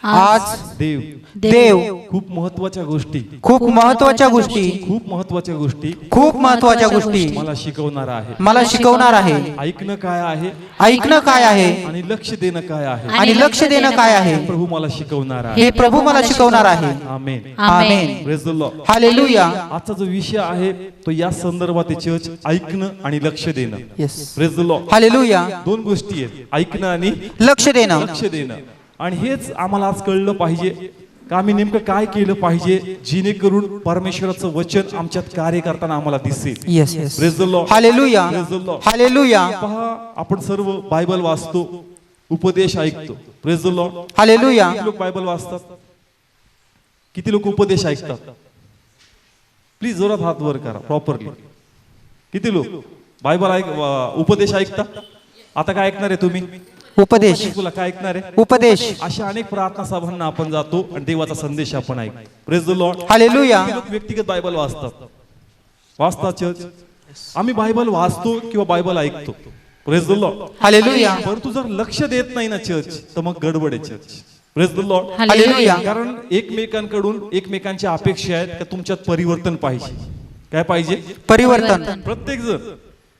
आज देव देव खूप महत्त्वाच्या गोष्टी खूप महत्त्वाच्या गोष्टी खूप महत्त्वाच्या गोष्टी खूप महत्त्वाच्या गोष्टी मला शिकवणार आहे. मला शिकवणार आहे. ऐकणं काय आहे ऐकणं काय आहे आणि लक्ष देणं काय आहे आणि लक्ष देणं काय आहे प्रभू मला शिकवणार आहे. हे प्रभू मला शिकवणार आहे. Amen. Amen. Praise the Lord. Hallelujah. आजचा जो विषय आहे तो या संदर्भात आहे, चर्च ऐकणं आणि लक्ष देणं. Yes. Praise the Lord. Hallelujah. दोन गोष्टी आहेत, ऐकणं आणि लक्ष देणं. लक्ष देणं. आणि हेच आम्हाला आज कळलं पाहिजे का आम्ही नेमकं काय केलं पाहिजे जेणेकरून परमेश्वराचं वचन आमच्यात कार्य करताना आम्हाला दिसेल. Yes yes. Praise the Lord. Hallelujah. Praise the Lord. Hallelujah. पहा, आपण सर्व बायबल वाचतो, उपदेश ऐकतो. Praise the Lord. हालेलुया. किती लोक बायबल वाचतात, किती लोक उपदेश ऐकतात? प्लीज जोरात हात वर करा प्रॉपरली. किती लोक बायबल उपदेश ऐकतात? आता काय ऐकणार आहे तुम्ही? उपदेश. तुला काय ऐकणार आहे? उपदेश. अशा अनेक प्रार्थना सभांना आपण जातो आणि देवाचा संदेश आपण ऐकतो. Praise the Lord. हालेलुया. किती लोक व्यक्तिगत बायबल वाचतात चर्च? आम्ही बायबल वाचतो किंवा बायबल ऐकतो. Praise the Lord. हालेलुया. परंतु जर लक्ष देत नाही ना चर्च, तर मग गडबड आहे church. Praise the Lord. Hallelujah. कारण एकमेकांकडून एकमेकांच्या अपेक्षा आहेत की तुमच्यात परिवर्तन पाहिजे. काय पाहिजे? परिवर्तन. प्रत्येक जण,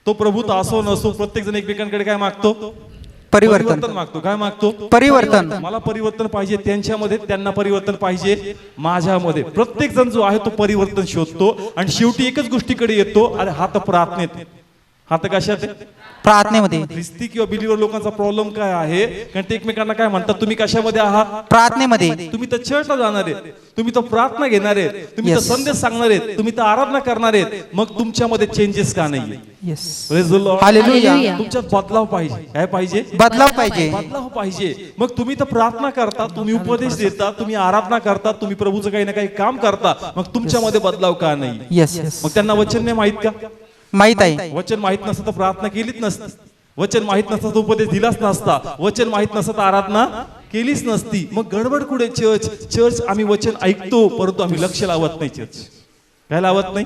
तो प्रभूत असो नसो, प्रत्येक जण एकमेकांकडे काय मागतो? परिवर्तन मागतो. काय मागतो? परिवर्तन. मला परिवर्तन पाहिजे त्यांच्यामध्ये, त्यांना परिवर्तन पाहिजे माझ्यामध्ये. प्रत्येक जण जो आहे तो परिवर्तन शोधतो आणि शेवटी एकच गोष्टीकडे येतो, अरे हात प्रार्थनेत. हात कशात? प्रार्थनेमध्ये. ख्रिस्ती किंवा बिलीवर लोकांचा प्रॉब्लेम काय आहे? कारण ते एकमेकांना काय म्हणतात, तुम्ही कशामध्ये आहात? प्रार्थनेमध्ये. तुम्ही तर चर्चला जाणार आहेत, तुम्ही तर प्रार्थना घेणार आहेत, तुम्ही तर संदेश सांगणार आहेत, तुम्ही तर आराधना करणार आहेत, मग तुमच्यामध्ये चेंजेस का नाहीये? Yes. Praise the Lord. Hallelujah. तुमच्यात बदलाव पाहिजे. काय पाहिजे? बदलाव पाहिजे. बदलाव पाहिजे. मग तुम्ही तर प्रार्थना करता, तुम्ही उपदेश देता, तुम्ही आराधना करता, तुम्ही प्रभूचं काही ना काही काम करता, मग तुमच्यामध्ये बदलाव का नाही? Yes yes. मग त्यांना वचन नाही माहित का? माहित आहे. वचन माहित नसतं तर प्रार्थना केलीच नसती. वचन माहित नसतं तर उपदेश दिलाच नसता. वचन माहित नसतं तर आराधना केलीच नसती. मग गडबड कुठे चर्च? आम्ही वचन ऐकतो परंतु आम्ही लक्ष लावत नाही चर्च. काय लावत नाही?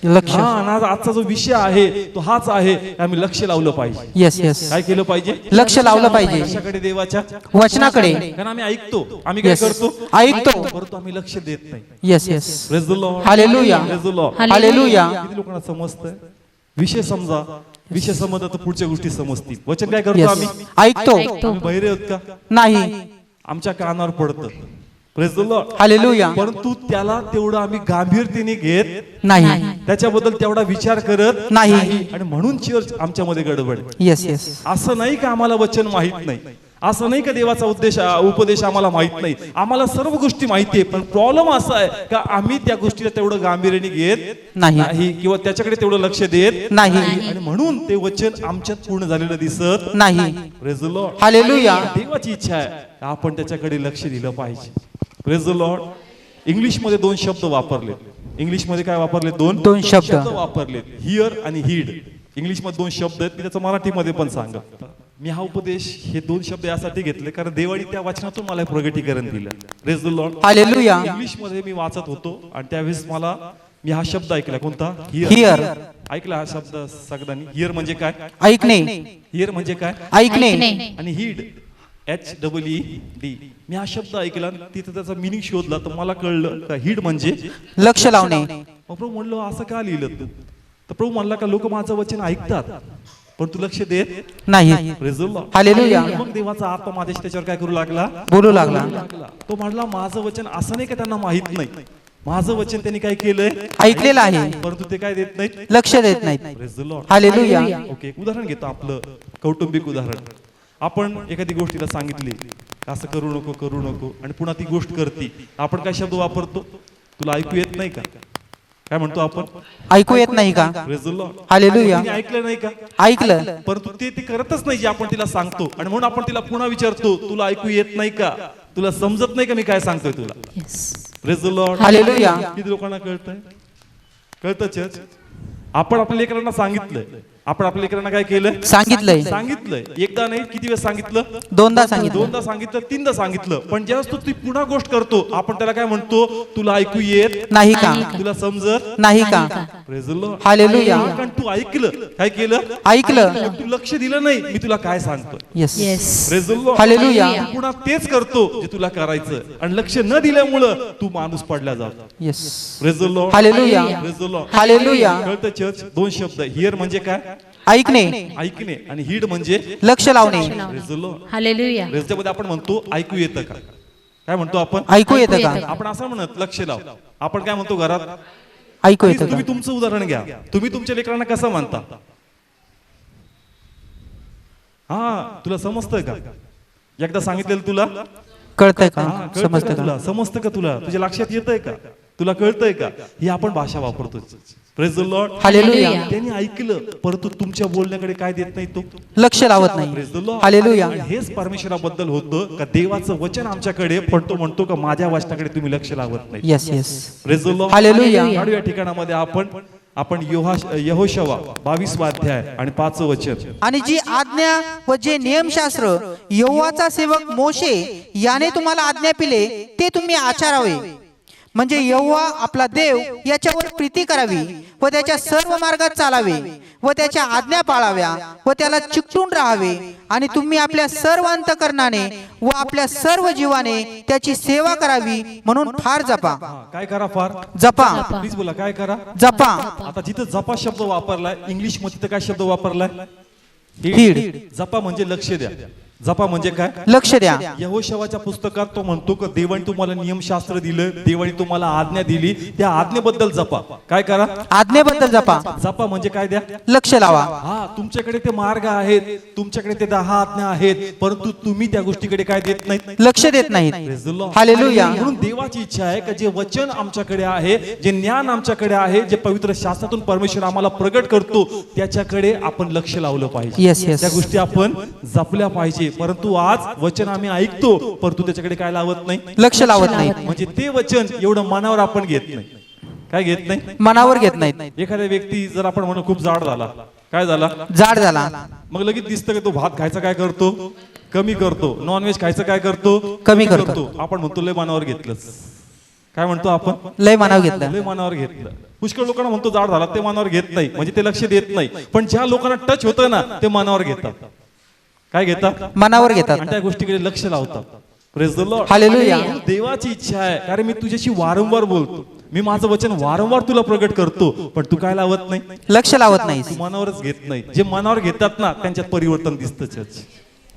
लक्ष. आजचा जो विषय आहे तो हाच आहे, आम्ही लक्ष लावलं पाहिजे. Yes yes. काय केलं पाहिजे? लक्ष लावलं पाहिजे. कशाकडे? देवाच्या वचनाकडे. कारण आम्ही ऐकतो, आम्ही काय करतो? ऐकतो परंतु आम्ही लक्ष देत नाही. Yes yes. Praise the Lord. Hallelujah. Praise the Lord. Hallelujah. किती लोकांना समजतंय? विषय समजा, विषय समजला तर पुढच्या गोष्टी समजतील. वचन काय करतो? आम्ही ऐकतो. आम्ही बहिरे आहोत का? नाही. आमच्या कानावर पडतं. Praise the Lord. हालेलुया. परंतु त्याला तेवढं आम्ही गांभीर्याने घेत नाही. त्याच्याबद्दल तेवढा विचार करत नाही. आणि म्हणून चर्च आमच्यामध्ये गडबड. Yes yes. असं नाही का आम्हाला वचन माहित नाही, असं नाही का देवाचा उपदेश आम्हाला माहित नाही, आम्हाला सर्व गोष्टी माहिती आहे. पण प्रॉब्लेम असा आहे का आम्ही त्या गोष्टीला तेवढं गांभीर्याने घेत नाही किंवा त्याच्याकडे तेवढं लक्ष देत नाही. आणि म्हणून ते वचन आमच्यात पूर्ण झालेलं दिसत नाही. Praise the Lord. हालेलुया. देवाची इच्छा आहे आपण त्याच्याकडे लक्ष दिलं पाहिजे. Praise the Lord. इंग्लिशमध्ये दोन शब्द वापरले. इंग्लिशमध्ये काय वापरले? दोन शब्द वापरले, हिअर आणि हीड. इंग्लिशमध्ये दोन शब्द आहेत, मी त्याचं मराठीमध्ये पण सांगा. मी हा उपदेश हे दोन शब्द यासाठी घेतले कारण देवानी त्या वचनातून मला प्रगटीकरण दिलं. Praise the Lord. हालेलुया. इंग्लिशमध्ये मी वाचत होतो आणि त्यावेळेस मी हा शब्द ऐकला. कोणता? हिअर. ऐकला हा शब्द सगळ्यांनी? हिअर म्हणजे काय? ऐकणे. हिअर म्हणजे काय? ऐकणे. आणि हीड, HEED. मी हा शब्द ऐकला, तिथे त्याचा मिनिंग शोधला तर मला कळलं का हीड म्हणजे लक्ष लावणे. मग प्रभू म्हणलं असं का लिहिलं तू? तर प्रभू म्हणला का लोक माझं वचन ऐकतात पण तू लक्ष देत नाही. Praise the Lord. हालेलुया. मग देवाचा आत्मा माझ्याशी त्याच्यावर काय करू लागला? बोलू लागला. तो म्हणला माझं वचन असं नाही का त्यांना माहित नाही, माझं वचन त्यांनी काय केलंय? ऐकलेलं आहे परंतु ते काय देत नाहीत? लक्ष देत नाहीत. Praise the Lord. Hallelujah. Okay, एक उदाहरण घेतो, आपलं कौटुंबिक उदाहरण. आपण एखादी गोष्टीला सांगितली असं करू नको करू नको आणि पुन्हा ती गोष्ट करती, आपण काय शब्द वापरतो? तुला ऐकू येत नाही का? काय म्हणतो आपण? ऐकू येत नाही का? Praise the Lord. हालेलुया. ऐकलं नाही का? ऐकलं. परंतु ते करतच नाही जे आपण तिला सांगतो आणि म्हणून आपण तिला पुन्हा विचारतो, तुला ऐकू येत नाही का? तुला समजत नाही का मी काय सांगतोय तुला? Praise the Lord. हालेलुया. किती लोकांना कळतंय? कळतं चर्च? आपण आपल्या लेकरांना सांगितलंय आपण आपल्या लेकरांना काय केलं? सांगितलंय. एकदा नाही, किती वेळेस सांगितलं? दोनदा सांगितलं. दोनदा सांगितलं, तीनदा सांगितलं. पण ज्यावेळेस तू ती पुन्हा गोष्ट करतो, आपण त्याला काय म्हणतो? तुला ऐकू येत नाही का? तुला समजत नाही का? Praise the Lord. हालेलुया. कारण तू ऐकलं. काय केलं? ऐकलं. पण तू लक्ष दिलं नाही मी तुला काय सांगतो. Yes. Praise the Lord. Hallelujah. तू पुन्हा तेच करतो जे तुला करायचं, आणि लक्ष न दिल्यामुळं तू माणूस पडला जातो. Yes. Praise the Lord. Hallelujah. Praise the Lord. Hallelujah. कळतं चर्च? दोन शब्द, हिअर म्हणजे काय? ऐकणे. ऐकणे, आणि हीड म्हणजे लक्ष लावणे. Praise the Lord. हालेलुया. मध्ये आपण म्हणतो ऐकू येतं का? काय म्हणतो आपण? ऐकू येतं का? आपण असं म्हणत लक्ष लाव. आपण काय म्हणतो घरात? ऐकू येतं का? तुम्ही तुमचं उदाहरण घ्या. तुम्ही तुमच्या लेकरांना कसं म्हणता? हा, तुला समजतंय का? एकदा सांगितलेलं तुला कळतंय का? हा, कळतंय समजतं का का? तुला? समजतं का तुला? तुझ्या लक्षात येतंय का? तुला कळतंय का? ही आपण भाषा वापरतो. Praise the Lord. हालेलुया. त्यांनी ऐकलं, परंतु तुमच्या बोलण्याकडे काय देत नाही तो? लक्ष लावत नाही. Praise the Lord. हालेलुया. आणि हेच परमेश्वराबद्दल होतं का देवाचं वचन आमच्याकडे पडतो, म्हणतो का माझ्या वचनाकडे तुम्ही लक्ष लावत नाही. Yes yes. Praise the Lord. Hallelujah. या ठिकाणामध्ये आपण यहोशवा 22 अध्याय आणि 5 वचन. आणि जी आज्ञा व जे नियमशास्त्र यहोवाचा सेवक मोशे याने तुम्हाला आज्ञा पिले ते तुम्ही आचरावे, म्हणजे यहोवा आपला देव याच्यावर प्रीती करावी व त्याच्या सर्व मार्गात चालावे व त्याच्या आज्ञा पाळाव्या व त्याला चिकटून राहावे, आणि तुम्ही आपल्या सर्व अंतकरणाने व आपल्या सर्व जीवाने त्याची सेवा करावी म्हणून फार जपा. काय करा? फार जपा. प्लीज बोला, काय करा? जपा. आता जिथं जपा शब्द वापरलाय इंग्लिश मध्ये, काय शब्द वापरलाय? हीड. जपा म्हणजे लक्ष द्या. जपा म्हणजे काय? लक्ष द्या. यहोशवाच्या पुस्तकात तो म्हणतो की देवाने तुम्हाला नियमशास्त्र दिलं, देवाने तुम्हाला आज्ञा दिली, त्या आज्ञेबद्दल जपा. काय करा? आज्ञेबद्दल जपा. जपा म्हणजे काय? द्या. लक्ष लावा. हा, तुमच्याकडे ते मार्ग आहेत, तुमच्याकडे ते 10 आज्ञा आहेत, परंतु तुम्ही त्या गोष्टीकडे काय देत नाहीत? लक्ष देत नाहीत. Praise the Lord. हालेलुया. म्हणून देवाची इच्छा आहे की जे वचन आमच्याकडे आहे, जे ज्ञान आमच्याकडे आहे, जे पवित्र शास्त्रातून परमेश्वर आम्हाला प्रगट करतो, त्याच्याकडे आपण लक्ष लावलं पाहिजे. Yes, yes. त्या गोष्टी आपण जपल्या पाहिजे. परंतु आज वचन आम्ही ऐकतो, परंतु त्याच्याकडे काय लावत नाही? लक्ष लावत नाही. म्हणजे ते वचन एवढं मनावर आपण घेत नाही. काय घेत नाही? मनावर घेत नाहीत. एखाद्या व्यक्ती जर आपण म्हणू खूप जाड झाला, काय झाला? जाड झाला. मग लगेच दिसतं की तो भात खायचा काय करतो? कमी करतो. नॉनव्हेज खायचं काय करतो? कमी करतो. आपण म्हणतो लय मनावर घेतलंच. काय म्हणतो आपण? लय मनावर घेतलं. लय मनावर घेतलं. पुष्कळ लोकांना म्हणतो जाड झाला, ते मनावर घेत नाही, म्हणजे ते लक्ष देत नाही. पण ज्या लोकांना टच होतं ना, ते मनावर घेतात. काय घेतात? मनावर घेतात. आणि त्या गोष्टीकडे लक्ष लावतात. Praise the Lord. हालेलुया. देवाची इच्छा आहे, कारण मी तुझ्याशी वारंवार बोलतो, मी माझं वचन वारंवार तुला प्रगट करतो, पण तू काय लावत नाही? लक्ष लावत नाही. तू मनावरच घेत नाही. जे मनावर घेतात ना, त्यांच्यात परिवर्तन दिसतं. Church.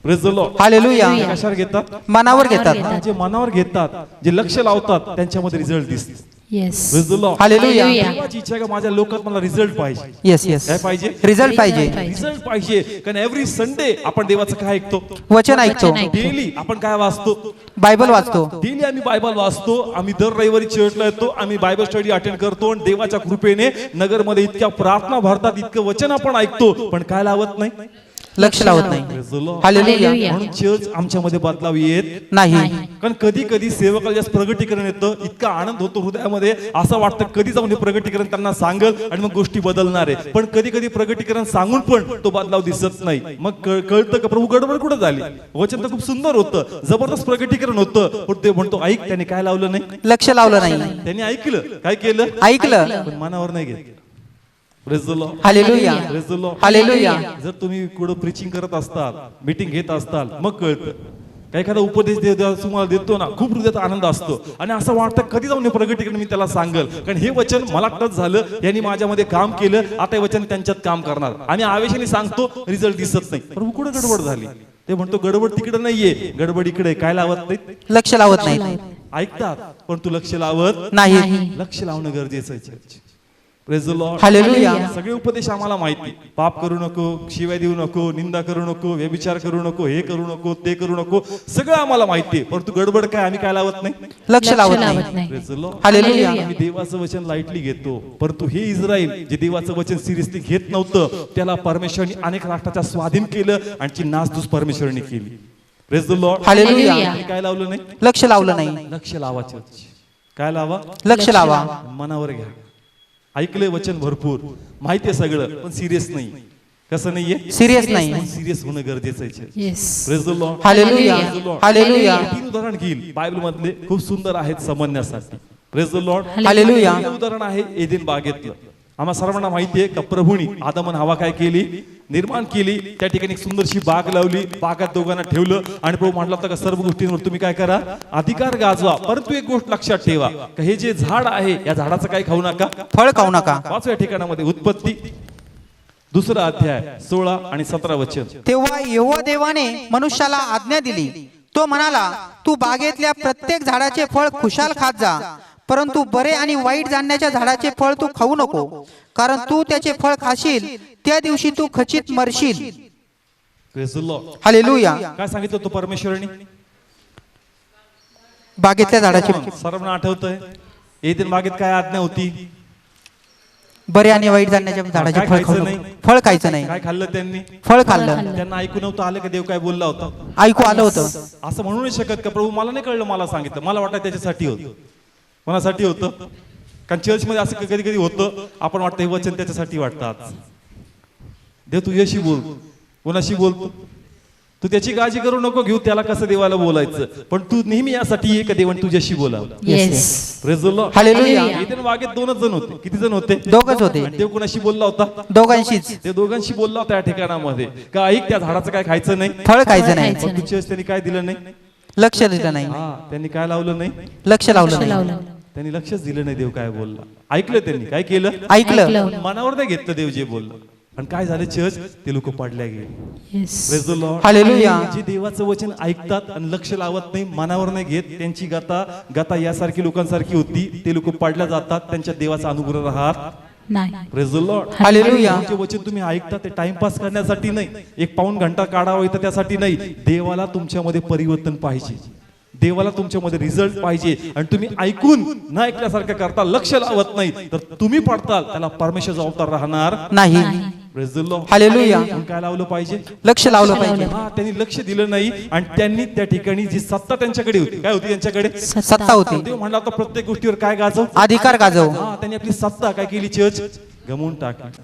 Praise the Lord. Hallelujah. कशावर घेतात? मनावर घेतात. जे मनावर घेतात, जे लक्ष लावतात, त्यांच्यामध्ये रिझल्ट दिसतो. Yes. Praise the Lord. Hallelujah. देवाची इच्छा आहे का माझ्या लोकात मला रिझल्ट पाहिजे. Yes yes. काय पाहिजे? रिझल्ट पाहिजे. रिझल्ट पाहिजे. कारण एव्हरी संडे आपण देवाचं काय ऐकतो? वचन ऐकतो. डेली आपण काय वाचतो? बायबल वाचतो. डेली आम्ही बायबल वाचतो. आम्ही दर रविवारी चर्चला येतो. आम्ही बायबल स्टडी अटेंड करतो. आणि देवाच्या कृपेने नगरमध्ये इतक्या प्रार्थना भरतात, इतकं वचन आपण ऐकतो, पण काय लावत नाही? लक्ष लावत नाही. Praise the Lord. हालेलुया. म्हणून चर्च आमच्यामध्ये बदलाव येत नाही. कारण कधी कधी सेवकाला जास्त प्रगटीकरण येतं, इतका आनंद होतो हृदयामध्ये, असं वाटतं कधी जाऊन हे प्रगटीकरण त्यांना सांगल आणि मग गोष्टी बदलणार आहे. पण कधी कधी प्रगटीकरण सांगून पण तो बदलाव दिसत नाही. मग कळतं का प्रभू गडबड कुठं झाली? वचन तर खूप सुंदर होतं, जबरदस्त प्रगटीकरण होतं, पण ते म्हणतो ऐक, त्याने काय लावलं नाही? लक्ष लावलं नाही. त्यांनी ऐकलं. काय केलं? ऐकलं. पण मनावर नाही घेतलं. Praise the Lord. Hallelujah. Praise the Lord. Hallelujah. जर तुम्ही कुठं प्रीचिंग करत असताल, मीटिंग घेत असताल, मग कळतं. काही एखादा उपदेश तुम्हाला देतो ना, खूप हृदयात आनंद असतो आणि असं वाटतं कधी जाऊन हे प्रगटीकरण मी त्याला सांगल, कारण हे वचन मला टच झालं, यांनी माझ्यामध्ये काम केलं, आता हे वचन त्यांच्यात काम करणार. आम्ही आवेशाने सांगतो, रिझल्ट दिसत नाही. प्रभू कुठं गडबड झाली? ते म्हणतो गडबड तिकडे नाहीये, गडबड इकडे. काय लावत नाही? लक्ष लावत नाही. ऐकतात, पण तू लक्ष लावत नाही. लक्ष लावणं गरजेचं आहे church. Praise the Lord. Hallelujah. सगळे उपदेश आम्हाला माहिती. पाप करू नको, शिव्या देऊ नको, निंदा करू नको, व्यभिचार करू नको, हे करू नको, ते करू नको, सगळं आम्हाला माहिती आहे. परंतु गडबड काय आम्ही काय लावत नाही? लक्ष लावत नाही. Praise the Lord. हालेलुया. आम्ही देवाचं वचन लाईटली घेतो, परंतु हे इस्रायल जे देवाचं वचन सिरियसली घेत नव्हतं, त्याला परमेश्वराने अनेक राष्ट्राच्या स्वाधीन केलं आणि ची नासधूस परमेश्वराने केली. Praise the Lord. हालेलुया. काय लावलं नाही? लक्ष लावलं नाही. लक्ष लावा चर्च. काय लावा? लक्ष लावा. मनावर घ्या. ऐकलंय वचन भरपूर, माहिती आहे सगळं, पण सिरियस नाही. कसं नाहीये, सिरियस नाही. सिरियस होणं गरजेचं आहे. Yes. Praise the Lord. Hallelujah, hallelujah, तीन उदाहरण घेईल बायबल मधले, खूप सुंदर आहेत समजण्यासाठी. Praise the Lord. हालेलुया. पहिलं उदाहरण आहे एदेन बागेतलं. आम्हा सर्वांना माहिती आहे का प्रभूनी आदम आणि हवा काय केली, निर्माण केली. त्या ठिकाणी एक सुंदरशी बाग लावली, बागात दोघांना ठेवलं आणि प्रभू म्हटलं होतं का सर्व गोष्टींवर तुम्ही काय करा, अधिकार गाजवा. परंतु एक गोष्ट लक्षात ठेवा का हे जे झाड आहे या झाडाचं काही खाऊ नका, फळ खाऊ नका. पाचव्या ठिकाणामध्ये उत्पत्ती 2 अध्याय 16 आणि 17 वचन. तेव्हा यहोवा देवाने मनुष्याला आज्ञा दिली. तो म्हणाला, तू बागेतल्या प्रत्येक झाडाचे फळ खुशाल खात जा, परंतु बरे आणि वाईट जाणण्याच्या झाडाचे फळ तू खाऊ नको, कारण तू त्याचे फळ खाशील त्या दिवशी तू खचित मरशील. Praise the Lord. हालेलुया. काय सांगितलं तो परमेश्वराने? बागेतल्या झाडाचे सर्वांना आठवतंय एदेन बागेत काय आज्ञा होती? बरे आणि वाईट जाणण्याच्या झाडाचे काय फळ खाऊ खायचं नको. नाही? फळ खायचं नाही. काय खाल्लं त्यांनी? फळ खाल्लं. त्यांना ऐकू नव्हतं आलं का देव काय बोलला होता? ऐकू आलं होतं. असं म्हणू नाही शकत का प्रभू मला नाही कळलं, मला सांगितलं. मला वाटतं त्याच्यासाठी होतं. कोणासाठी होतं? कारण चर्चमध्ये असं कधी कधी होतं, आपण वाटतं हे वचन त्याच्यासाठी वाटतं. आज देव तुझ्याशी बोल. कोणाशी बोलतो? तू त्याची काळजी करू नको घेऊ त्याला कसं देवाला बोलायचं, पण तू नेहमी यासाठी ये का देवाने तुझ्याशी बोलावं. Yes. Praise the Lord. Hallelujah. Eden बागेत 2 जण होते. किती जण होते? दोघंच होते. आणि देव कोणाशी बोलला होता? दोघांशीच. ते दोघांशी बोलला होता या ठिकाणामध्ये का ऐक त्या झाडाचं काय खायचं नाही, फळ खायचं नाही. पण तुझ्या त्यांनी काय दिलं नाही, लक्ष दिलं नाही. हा त्यांनी काय लावलं नाही, लक्ष लावलं नाही. लावलं. त्यांनी लक्षच दिलं नाही देव काय बोलला. ऐकलं त्यांनी, काय केलं, ऐकलं. मनावर नाही घेतलं देव जे बोललं. आणि काय झालं चर्च, ते लोक पडल्या गेले. Yes. Praise the Lord. Hallelujah. जे देवाचं वचन ऐकतात आणि लक्ष लावत नाही, मनावर नाही घेत, त्यांची गता यासारखी लोकांसारखी होती. ते लोक पडल्या जातात, त्यांच्या देवाचा अनुग्रह राहत नाही. Praise the Lord. हालेलुया. जे वचन तुम्ही ऐकता ते टाइमपास करण्यासाठी नाही, एक पाऊण घंटा काढावा येतं त्यासाठी नाही. देवाला तुमच्यामध्ये परिवर्तन पाहिजे, देवाला तुमच्यामध्ये रिझल्ट पाहिजे. आणि तुम्ही ऐकून न ऐकल्यासारखं करता, लक्ष लावत नाही, तर तुम्ही पडताल, त्याला परमेश्वर जबाबदार राहणार नाही. Praise the Lord. हालेलुया. म्हणून काय लावलं पाहिजे, लक्ष लावलं पाहिजे. हा त्यांनी लक्ष दिलं नाही. आणि त्यांनी त्या ठिकाणी जी सत्ता त्यांच्याकडे होती, काय होती त्यांच्याकडे, सत्ता होती. देव म्हणला होता प्रत्येक गोष्टीवर काय गाजव, अधिकार गाजव. हा त्यांनी आपली सत्ता काय केली, चर्च गमवून टाकली.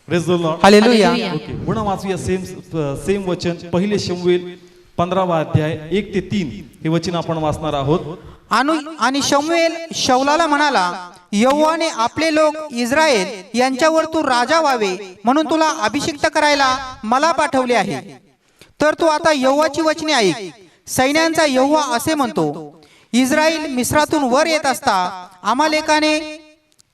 Praise the Lord. Hallelujah. Okay, पुन्हा वाचूया सेम वचन, 1 शमूएल 15 अध्याय 1 ते 3 हे वचन आपण वाचणार आहोत. आणि शमूएल शौलाला म्हणाला, यहोवाने आपले लोक इस्राയേल यांच्यावर तू राजा व्हावे म्हणून तुला अभिषिक्त करायला मला पाठवले आहे. तर तू आता यहोवाची वचने ऐक. सैन्यांचा यहोवा असे म्हणतो, इस्राയേल मिस्रातून वर येत असता अमालेकाने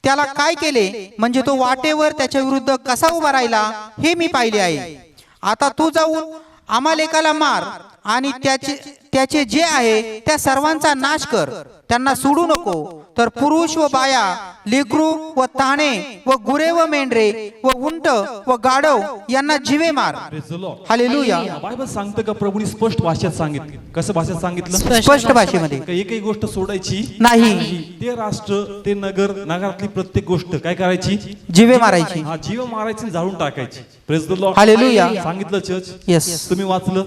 त्याला काय केले, म्हणजे तो वाटेवर त्याच्या विरुद्ध कसा उभा राहिला हे मी पाहिले आहे. आता तू जाऊन अमालेकाला मार आणि त्याचे जे आहे त्या सर्वांचा नाश कर. त्यांना सोडू नको, तर पुरुष व बाया, लेकरू व ताणे व गुरे व मेंढरे व उंट व गाढव यांना जीवे मार. Praise the Lord. Hallelujah. Bible सांगतं का प्रभूने स्पष्ट भाषेत सांगितलं. कसं भाषेत सांगितलं, स्पष्ट भाषेमध्ये का एकही गोष्ट सोडायची नाही. ते राष्ट्र, ते नगरातली प्रत्येक गोष्ट काय करायची, जीवे मारायची. हा जीव मारायची, जाळून टाकायची. Praise the Lord. हालेलुया. सांगितलं चर्च. येस. तुम्ही वाचलं,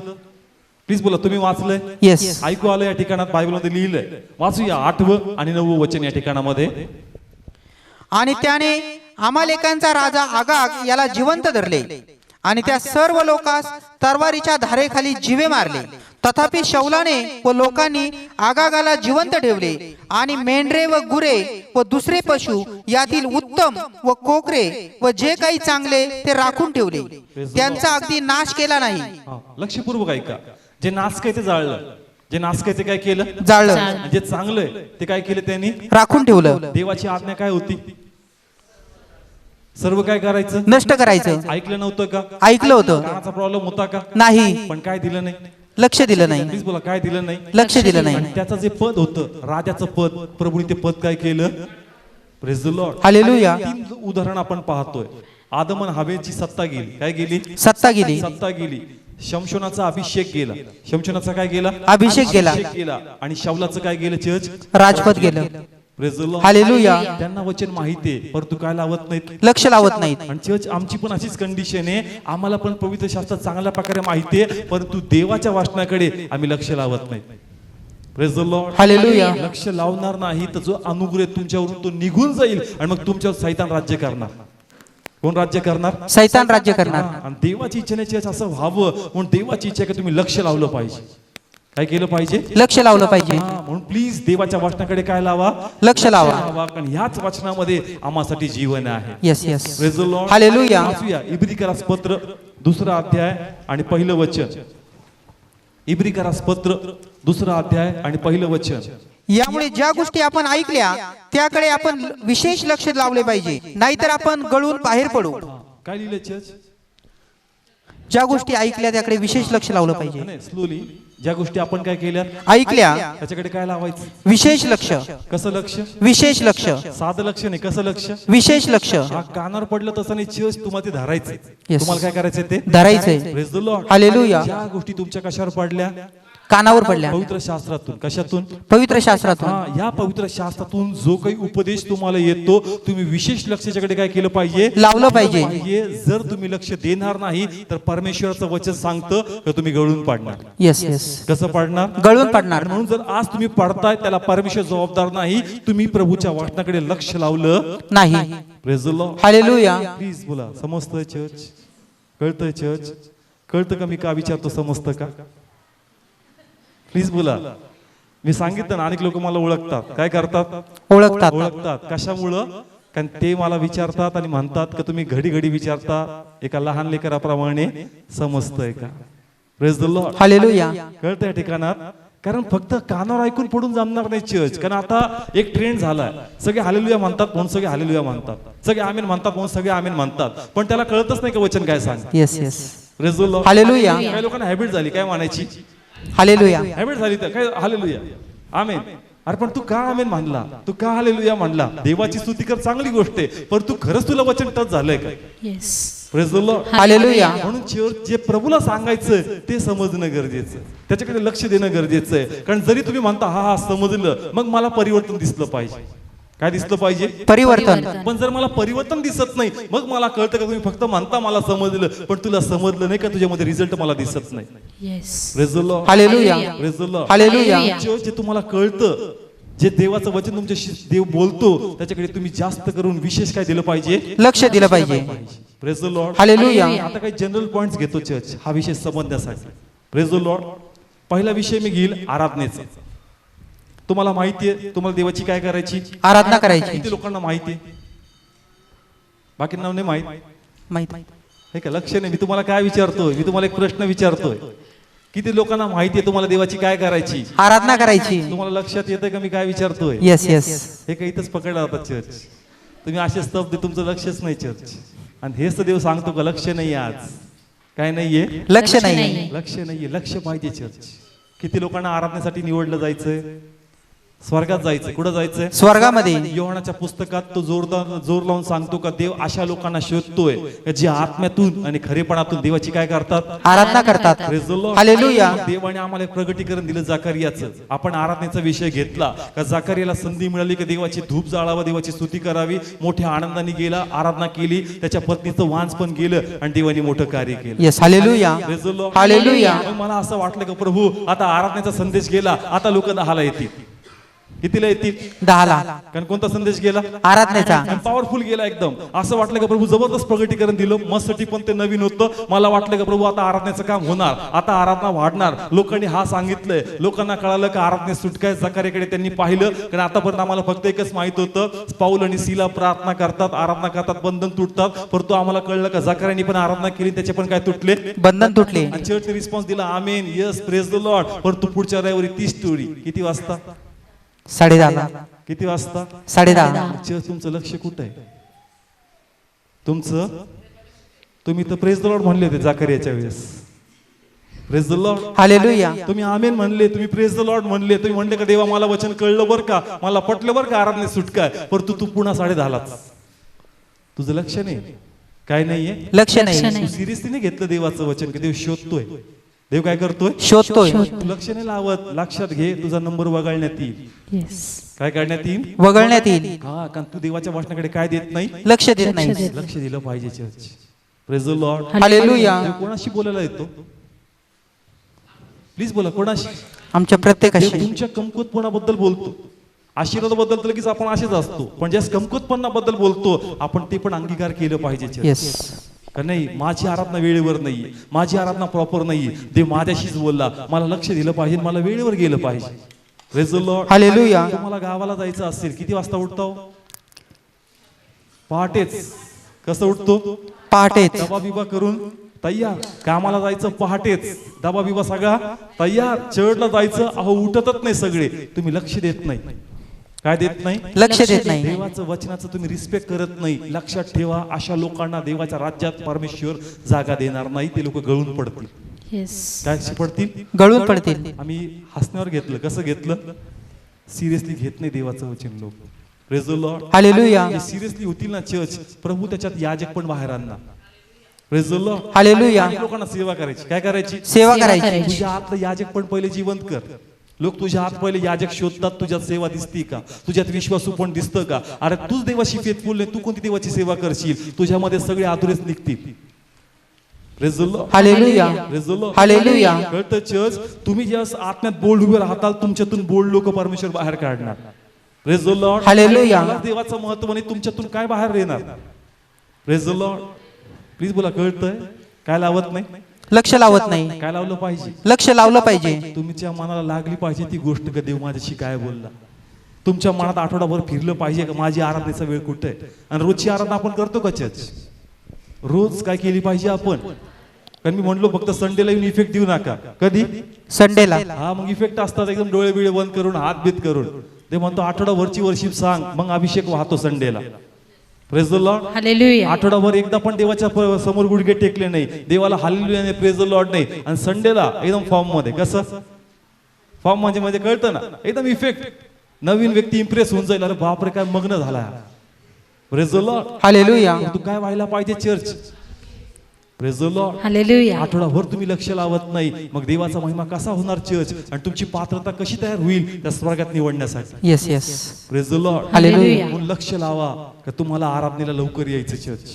प्लीज बोला, तुम्ही वाचलंय, येस. ऐकू आलं या ठिकाणात बायबलमध्ये लिहिलंय. वाचूया 8 आणि 9 वचन या ठिकाणामध्ये. आणि त्याने अमालेकांचा राजा आगाग याला जिवंत धरले आणि त्या सर्व लोकांस तरवारीच्या धारेखाली जीवे मारले. तथापि शौलाने व लोकांनी आगागाला जिवंत ठेवले आणि मेंढरे व गुरे व दुसरे पशु यातील उत्तम व कोकरे व जे काही चांगले ते राखून ठेवले. त्यांचा अगदी नाश केला नाही. हा, लक्षपूर्वक ऐका. जे नासकं ते जाळलं, जे नासकं ते काय केलं, जाळलं. आणि जे चांगलंय ते काय केलं त्यांनी, राखून ठेवलं. देवाची आज्ञा काय होती, सर्व काय करायचं, नष्ट करायचं. ऐकलं नव्हतं का, ऐकलं होतं, कानाचा प्रॉब्लेम होता का, नाही. पण काय दिलं नाही, लक्ष दिलं नाही. प्लीज बोला, काय दिलं नाही, लक्ष दिलं नाही. आणि त्याचं जे पद होतं, राजाचं पद, प्रभूने ते पद काय केलं. Praise the Lord. हालेलुया. 3 उदाहरण आपण पाहतोय. आदम आणि हवेची सत्ता गेली, काय गेली, सत्ता गेली. सत्ता गेली. शमशोनाचा अभिषेक गेला, शमशोनाचा काय गेला, अभिषेक गेला. आणि शाऊलाचं काय गेलं, चर्च राजपद गेलं. Praise the Lord. हालेलुया. त्यांना वचन माहितीये, परंतु काय लावत नाहीत, लक्ष लावत नाहीत. आणि चर्च आमची पण अशीच कंडिशन आहे. आम्हाला पण पवित्र शास्त्र चांगल्या प्रकारे माहितीये, परंतु देवाच्या वाचनाकडे आम्ही लक्ष लावत नाही. Praise the Lord. हालेलुया. लक्ष लावणार नाही तर जो अनुग्रह तुमच्यावरून तो निघून जाईल आणि मग तुमच्यावर सैतान राज्य करणार. कोण राज्य करणार? सैतान राज्य करणार. आणि देवाची इच्छा नाही असं व्हावं म्हणून देवाची इच्छा आहे की तुम्ही लक्ष लावलं पाहिजे. काय केलं पाहिजे? लक्ष लावलं पाहिजे. म्हणून प्लीज देवाच्या वचनाकडे काय लावा? लक्ष लावा. कारण ह्याच वचनामध्ये आम्हासाठी जीवन आहे. Yes yes. Praise the Lord. Hallelujah. वाचूया इब्रिकरास पत्र 2रा अध्याय आणि 1लं वचन. इब्रिकरास पत्र 2रा अध्याय आणि 1लं वचन. यामुळे ज्या गोष्टी आपण ऐकल्या त्याकडे आपण विशेष लक्ष लावले पाहिजे, नाहीतर आपण गळून बाहेर पडू. काय लिहिलं चर्च? ज्या गोष्टी ऐकल्या त्याकडे विशेष लक्ष लावलं पाहिजे. नाही स्लोली. ज्या गोष्टी आपण काय केल्या ऐकल्या त्याच्याकडे काय लावायचं? विशेष लक्ष. कसं लक्ष? विशेष लक्ष. साधं लक्ष नाही. कसं लक्ष? विशेष लक्ष. हा कानावर पडलं तसं नाही. चर्च तुम्हाला ते धरायचंय. Yes. तुम्हाला काय करायचंय? ते धरायचंय. Praise the Lord. हालेलुया. ज्या गोष्टी तुमच्या कशावर पडल्या? कानावर पडल्या. पवित्र शास्त्रातून. कशातून? पवित्र शास्त्रातून. हा, या पवित्र शास्त्रातून जो काही उपदेश तुम्हाला येतो तुम्ही विशेष लक्ष त्याच्याकडे काय केलं पाहिजे? लावलं पाहिजे. जर तुम्ही लक्ष देणार नाही तर परमेश्वराचं वचन सांगतं की तुम्ही गळून पाडणार. Yes yes. कसं पाडणार? गळून पाडणार. म्हणून जर आज तुम्ही पडताय त्याला परमेश्वर जबाबदार नाही. तुम्ही प्रभूच्या वचनाकडे लक्ष लावलं नाही. Praise the Lord. Hallelujah. Please बोला. समजतंय चर्च? कळतंय चर्च? कळतं का मी का विचारतो? समजतं का? प्लीज बोला. मी सांगितलं ना अनेक लोक मला ओळखतात. काय करतात? ओळखतात. कशामुळं? कारण ते मला विचारतात आणि म्हणतात की तुम्ही घडी घडी विचारता एका लहान लेकराप्रमाणे समजतंय का? Praise the Lord. हालेलुया. कळतंय ठिकाणात? कारण फक्त कानावर ऐकून पडून जमणार नाही चर्च. कारण आता एक ट्रेंड झालाय. सगळे हालेलुया म्हणतात म्हणून सगळे हालेलुया म्हणतात. सगळे आमेन म्हणतात म्हणून सगळे आमेन म्हणतात. पण त्याला कळतच नाही का वचन काय सांगतात. Yes yes. Praise the Lord. Hallelujah. काही लोकांना हॅबिट झाली काय म्हणायची? हालेलुया. हॅबिट झाली तर काय हालेलुया आमेन. अरे पण तू का आमेन म्हणला? तू का हालेलुया म्हणला? देवाची स्तुती कर, चांगली गोष्ट आहे. पण तू खरंच तुला वचन टच झालंय का? Yes. Praise the Lord. Hallelujah. म्हणून चर्च जे प्रभूला सांगायचं ते समजणं गरजेचं, त्याच्याकडे लक्ष देणं गरजेचं आहे. कारण जरी तुम्ही म्हणता हा हा समजलं, मग मला परिवर्तन दिसलं पाहिजे. काय दिसलं पाहिजे? परिवर्तन. पण जर मला परिवर्तन दिसत नाही मग मला कळतं का तुम्ही फक्त म्हणता मला समजलं पण तुला समजलं नाही का तुझ्यामध्ये रिझल्ट मला दिसत नाही. Yes. Praise the Lord. Hallelujah. Praise the Lord. Hallelujah. जे तुम्हाला कळतं, जे देवाचं वचन तुमच्याशी देव बोलतो त्याच्याकडे तुम्ही जास्त करून विशेष काय दिलं पाहिजे? लक्ष दिलं पाहिजे. Praise the Lord. हालेलुया. आता काही जनरल पॉइंट्स घेतो चर्च हा विषय समजण्यासाठी. Praise the Lord. पहिला विषय मी घेईल आराधनेचा. तुम्हाला माहितीये तुम्हाला देवाची काय करायची? आराधना करायची. किती लोकांना माहिती? बाकींना नाही माहित. माहित. हे का लक्ष नाही. मी तुम्हाला काय विचारतोय? मी तुम्हाला एक प्रश्न विचारतोय. किती लोकांना माहिती आहे तुम्हाला देवाची काय करायची? आराधना करायची. तुम्हाला लक्षात येतं का मी काय विचारतोय? Yes yes. हे काही इथंच पकडला होता चर्च. तुम्ही असे स्तब्ध, तुमचं लक्षच नाही चर्च. आणि हेच तर देव सांगतो का लक्ष नाहीये आज? काय नाहीये? लक्ष नाही. लक्ष नाहीये. लक्ष पाहिजे चर्च. किती लोकांना आराधनेसाठी निवडलं जायचंय? स्वर्गात जायचंय. कुठं जायचंय? स्वर्गामध्ये. योहानाच्या पुस्तकात तो जोर लावून सांगतो का देव अशा लोकांना शोधतोय जे आत्म्यातून आणि खरेपणातून देवाची काय करतात? आराधना करतात. हालेलुया. देवाने आम्हाला एक प्रगटीकरण दिलं जाकरियाचं. आपण आराधनेचा विषय घेतला का जाकरियाला संधी मिळाली की देवाची धूप जाळावं, देवाची स्तुती करावी. मोठ्या आनंदाने गेला, आराधना केली, त्याच्या पत्नीचं वांस पण गेलं आणि देवाने मोठं कार्य केलं. येस. हालेलुया. हालेलुया. मग मला असं वाटलं का प्रभू आता आराधनेचा संदेश गेला, आता लोक 10ला येतील. कितीला येतील? 10ला. कारण कोणता संदेश गेला? आराधनेचा. पॉवरफुल गेला एकदम. असं वाटलं का प्रभू जबरदस्त प्रगटीकरण दिलं. मस्ती पण ते नवीन होतं. मला वाटलं का प्रभू आता आराधनेचं काम होणार, आता आराधना वाढणार. लोकांनी हा सांगितलंय, लोकांना कळालं का आराधने सुटकाय. जकार्याकडे त्यांनी पाहिलं कारण आतापर्यंत आम्हाला फक्त एकच माहित होतं पाऊल आणि सीला प्रार्थना करतात, आराधना करतात, बंधन तुटतात. परंतु आम्हाला कळलं का जकार्याने पण आराधना केली, त्याचे पण काय तुटले? बंधन तुटले. आणि चर्चने रिस्पॉन्स दिला आमेन, यस, प्रेज द लॉर्ड. परंतु पुढच्या रविवारी ती स्टोरी. किती वाजता? 10:30. किती वाजता? 10:30. चर्च तुमचं लक्ष कुठं आहे? तुमचं तुम्ही तर प्रेज द लॉर्ड म्हणले होते जाकरियाच्या वेळेस. Praise the Lord. हालेलुया. तुम्ही आमेन म्हणले, तुम्ही प्रेज द लॉर्ड म्हणले, तुम्ही म्हणले का देवा मला वचन कळलं बरं का, मला पटलं बरं का आराधने सुटकाय. परंतु तू पुन्हा 10:30. तुझं लक्ष नाही. काय नाहीये? लक्ष नाही. तू सिरियसली नाही घेतलं देवाचं वचन की देव शोधतोय. देव काय करतोय? शोधतोय. तू लक्ष नाही लावत. लक्षात घे तुझा नंबर वगळण्यात येईल. येस. काय करण्यात येईल? वगळण्यात येईल. हा, कारण तू देवाच्या वचनाकडे काय देत नाही? लक्ष देत नाही. लक्ष दिलं पाहिजे church. Praise the Lord. Hallelujah. देव कोणाशी बोलायला येतो? प्लीज बोला. कोणाशी? आमच्या देव प्रत्येकाशी. तुमच्या कमकुवतपणाबद्दल बोलतो. आशीर्वादाबद्दल तर लगेच आपण असेच असतो, पण ज्या कमकुवतपणाबद्दल बोलतो आपण ते पण अंगीकार केलं पाहिजे चर्च. येस. का नाही, माझी आराधना वेळेवर नाहीये, माझी आराधना प्रॉपर नाहीये, देव माझ्याशीच बोलला, मला लक्ष दिलं पाहिजे, मला वेळेवर गेलं पाहिजे. Praise the Lord. हालेलुया. तुम्हाला गावाला जायचं असेल किती वाजता उठतो? पहाटेच. कसं उठतो? पहाटेच. डबा बिबा करून तयार, कामाला जायचं पहाटेच, डबा बिबा सगळा तयार, चर्चला जायचं. अहो उठतच नाही सगळे, तुम्ही लक्ष देत नाही. काय देत नाही? लक्ष देत नाही. देवाचं वचनाचं तुम्ही रिस्पेक्ट करत नाही. लक्षात ठेवा, अशा लोकांना देवाच्या राज्यात परमेश्वर जागा देणार नाही. ते लोक गळून पडतील. काय पडतील? गळून पडतील. आम्ही हसण्यावर घेतलं. कसं घेतलं? सिरियसली घेत नाही देवाचं वचन लोक. Praise the Lord. Hallelujah. Seriously होतील ना चर्च, प्रभू त्याच्यात याजक पण बाहेर आणणार. Praise the Lord. हालेलुया. लोकांना सेवा करायची. काय करायची? सेवा करायची. तुझ्या आतलं याजक पण पहिले जिवंत कर. लोक तुझ्या आत पहिले याजक शोधतात, तुझ्यात सेवा दिसती का, तुझ्यात विश्वासू पण दिसतं का? अरे तूच देवाशी फेथफुल नाही, तू कोणती देवाची सेवा करशील? तुझ्यामध्ये सगळे आधुरेच निघतील. Praise the Lord. Hallelujah. Praise the Lord. Hallelujah. कळतं चर्च, तुम्ही ज्या आत्म्यात बोल्ड उभे राहताल, तुमच्यातून बोल्ड लोक परमेश्वर बाहेर काढणार. Praise the Lord. हालेलुया. मला देवाचं महत्व नाही, तुमच्यातून काय बाहेर येणार? Praise the Lord. प्लीज बोला, कळतंय? काय लावत नाही? लक्ष लावत नाही. काय लावलं पाहिजे? लक्ष लावलं पाहिजे. तुमच्या मनाला लागली पाहिजे ती गोष्ट का देव माझ्याशी काय बोलला. तुमच्या मनात आठवडाभर फिरलं पाहिजे का माझी आराधनेचा वेळ कुठे आहे. आणि रोजची आराधना आपण करतो का चर्च? रोज काय केली पाहिजे आपण? कारण मी म्हणलो फक्त संडेला येऊन इफेक्ट देऊ नका. कधी? संडेला. हा, मग इफेक्ट असतात एकदम डोळे बिळे बंद करून, हात बीत करून. ते म्हणतो आठवडाभरची वर्षिप सांग, मग अभिषेक वाहतो संडेला. Praise the Lord. हालेलुया. आठवडाभर एकदा पण देवाच्या समोर गुडघे टेकले नाही, देवाला हालेलुया नाही, प्रेज द लॉर्ड नाही, आणि संडेला एकदम फॉर्म मध्ये. कसं फॉर्म म्हणजे कळतं ना, एकदम इफेक्ट. नवीन व्यक्ती इम्प्रेस होऊन जाईल, अरे बापरे काय मग्न झाला. Praise the Lord. हालेलुया. तू काय व्हायला पाहिजे church? Praise the Lord. Hallelujah. आठवडाभर तुम्ही लक्ष लावत नाही, मग देवाचा महिमा कसा होणार चर्च? आणि तुमची पात्रता कशी तयार होईल त्या स्वर्गात निवडण्यासाठी? Yes yes. Praise the Lord. Hallelujah. म्हणून लक्ष लावा का तुम्हाला आराधनेला लवकर यायचं church.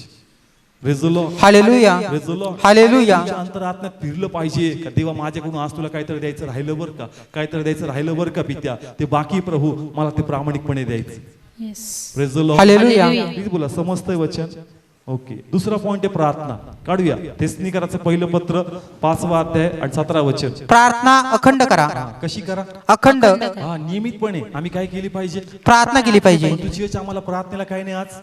Praise the Lord. Hallelujah. Praise the Lord. Hallelujah. तुमच्या अंतरात्म्यात फिरलं पाहिजे का देवा माझ्याकडून आज तुला काहीतरी द्यायचं राहिलं बरं का, काहीतरी द्यायचं राहिलं बरं का पित्या, ते बाकी प्रभू मला ते प्रामाणिकपणे द्यायचं. Praise the Lord. Hallelujah. Please बोला, समजतंय वचन? ओके. दुसरा पॉइंट आहे प्रार्थना. काढूया. थेसनिकराचं पहिलं पत्र 5वा अध्याय आणि 17 वचन. प्रार्थना अखंड करा. कशी करा? अखंड हा, नियमितपणे. आम्ही काय केली पाहिजे? प्रार्थना केली पाहिजे. तुझी आम्हाला प्रार्थनेला काय नाही आज.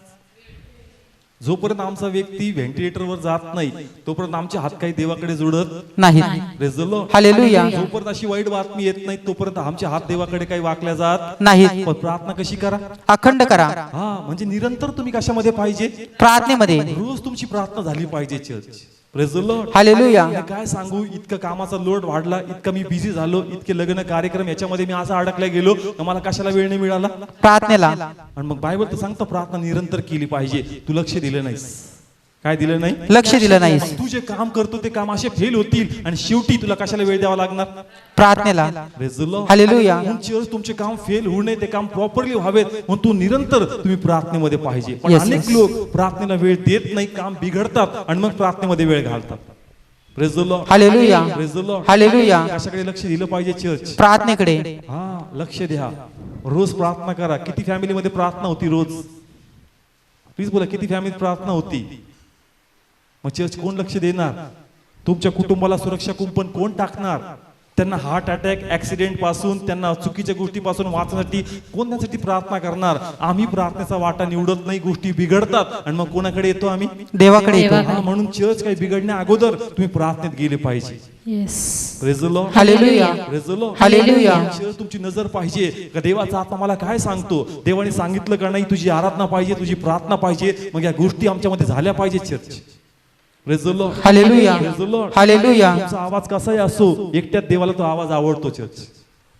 जोपर्यंत आमचा व्यक्ती व्हेंटिलेटरवर जात नाही तोपर्यंत आमचे हात काही देवाकडे जोडत नाही. Praise the Lord. हालेलुया. जोपर्यंत अशी वाईट बातमी येत नाही तोपर्यंत आमचे हात देवाकडे काही वाकल्या जात नाहीत. पण प्रार्थना कशी करा? अखंड करा. हा, म्हणजे निरंतर तुम्ही कशामध्ये पाहिजे? प्रार्थनेमध्ये. रोज तुमची प्रार्थना झाली पाहिजे church. Praise the Lord. Hallelujah. मी काय सांगू, इतकं कामाचा लोड वाढला, इतकं मी बिझी झालो, इतके लग्न कार्यक्रम याच्यामध्ये मी असं अडकला गेलो, मला कशाला वेळ नाही मिळाला प्रार्थनेला. आणि मग बायबल तर सांगतो प्रार्थना निरंतर केली पाहिजे. तू लक्ष दिलं नाहीस. काय दिलं नाही? लक्ष दिलं नाहीस. तू जे काम करतो ते काम असे फेल होतील आणि शेवटी तुला कशाला वेळ द्यावा लागणार? प्रार्थनेला. Praise the Lord. हालेलुया. तुमचे काम फेल होऊ नये, ते काम प्रॉपरली व्हावेत म्हणून तू निरंतर तुम्ही प्रार्थनेमध्ये पाहिजे. पण Yes, अनेक yes. लोक प्रार्थनेला वेळ देत नाही, काम बिघडतात आणि मग प्रार्थनेमध्ये वेळ घालतात. Praise the Lord. Hallelujah. Praise the Lord. Hallelujah. कशाकडे लक्ष दिलं पाहिजे चर्च? प्रार्थनेकडे. हा, लक्ष द्या. रोज प्रार्थना करा. किती फॅमिलीमध्ये प्रार्थना होती रोज? प्लीज बोला, किती फॅमिलीत प्रार्थना होती? मग चर्च कोण लक्ष देणार? तुमच्या कुटुंबाला सुरक्षा कुंपण कोण टाकणार? त्यांना हार्ट अटॅक, ऍक्सिडेंट पासून, त्यांना चुकीच्या गोष्टीपासून वाचण्यासाठी कोण त्यासाठी प्रार्थना करणार? आम्ही प्रार्थनेचा वाटा निवडत नाही, गोष्टी बिघडतात आणि मग कोणाकडे येतो आम्ही? देवाकडे येतो. हा, म्हणून चर्च काही बिघडण्या अगोदर तुम्ही प्रार्थनेत गेले पाहिजे. Praise the Lord. Hallelujah. Praise the Lord. Hallelujah. Church तुमची नजर पाहिजे का देवाचा आत्मा मला काय सांगतो, देवाने सांगितलं का नाही? तुझी आराधना पाहिजे, तुझी प्रार्थना पाहिजे. मग या गोष्टी आमच्यामध्ये झाल्या पाहिजे church. Praise the Lord. Hallelujah. Praise the Lord. Hallelujah. तुमचा आवाज कसाही असो, एकट्यात देवाला तो आवाज आवडतो church.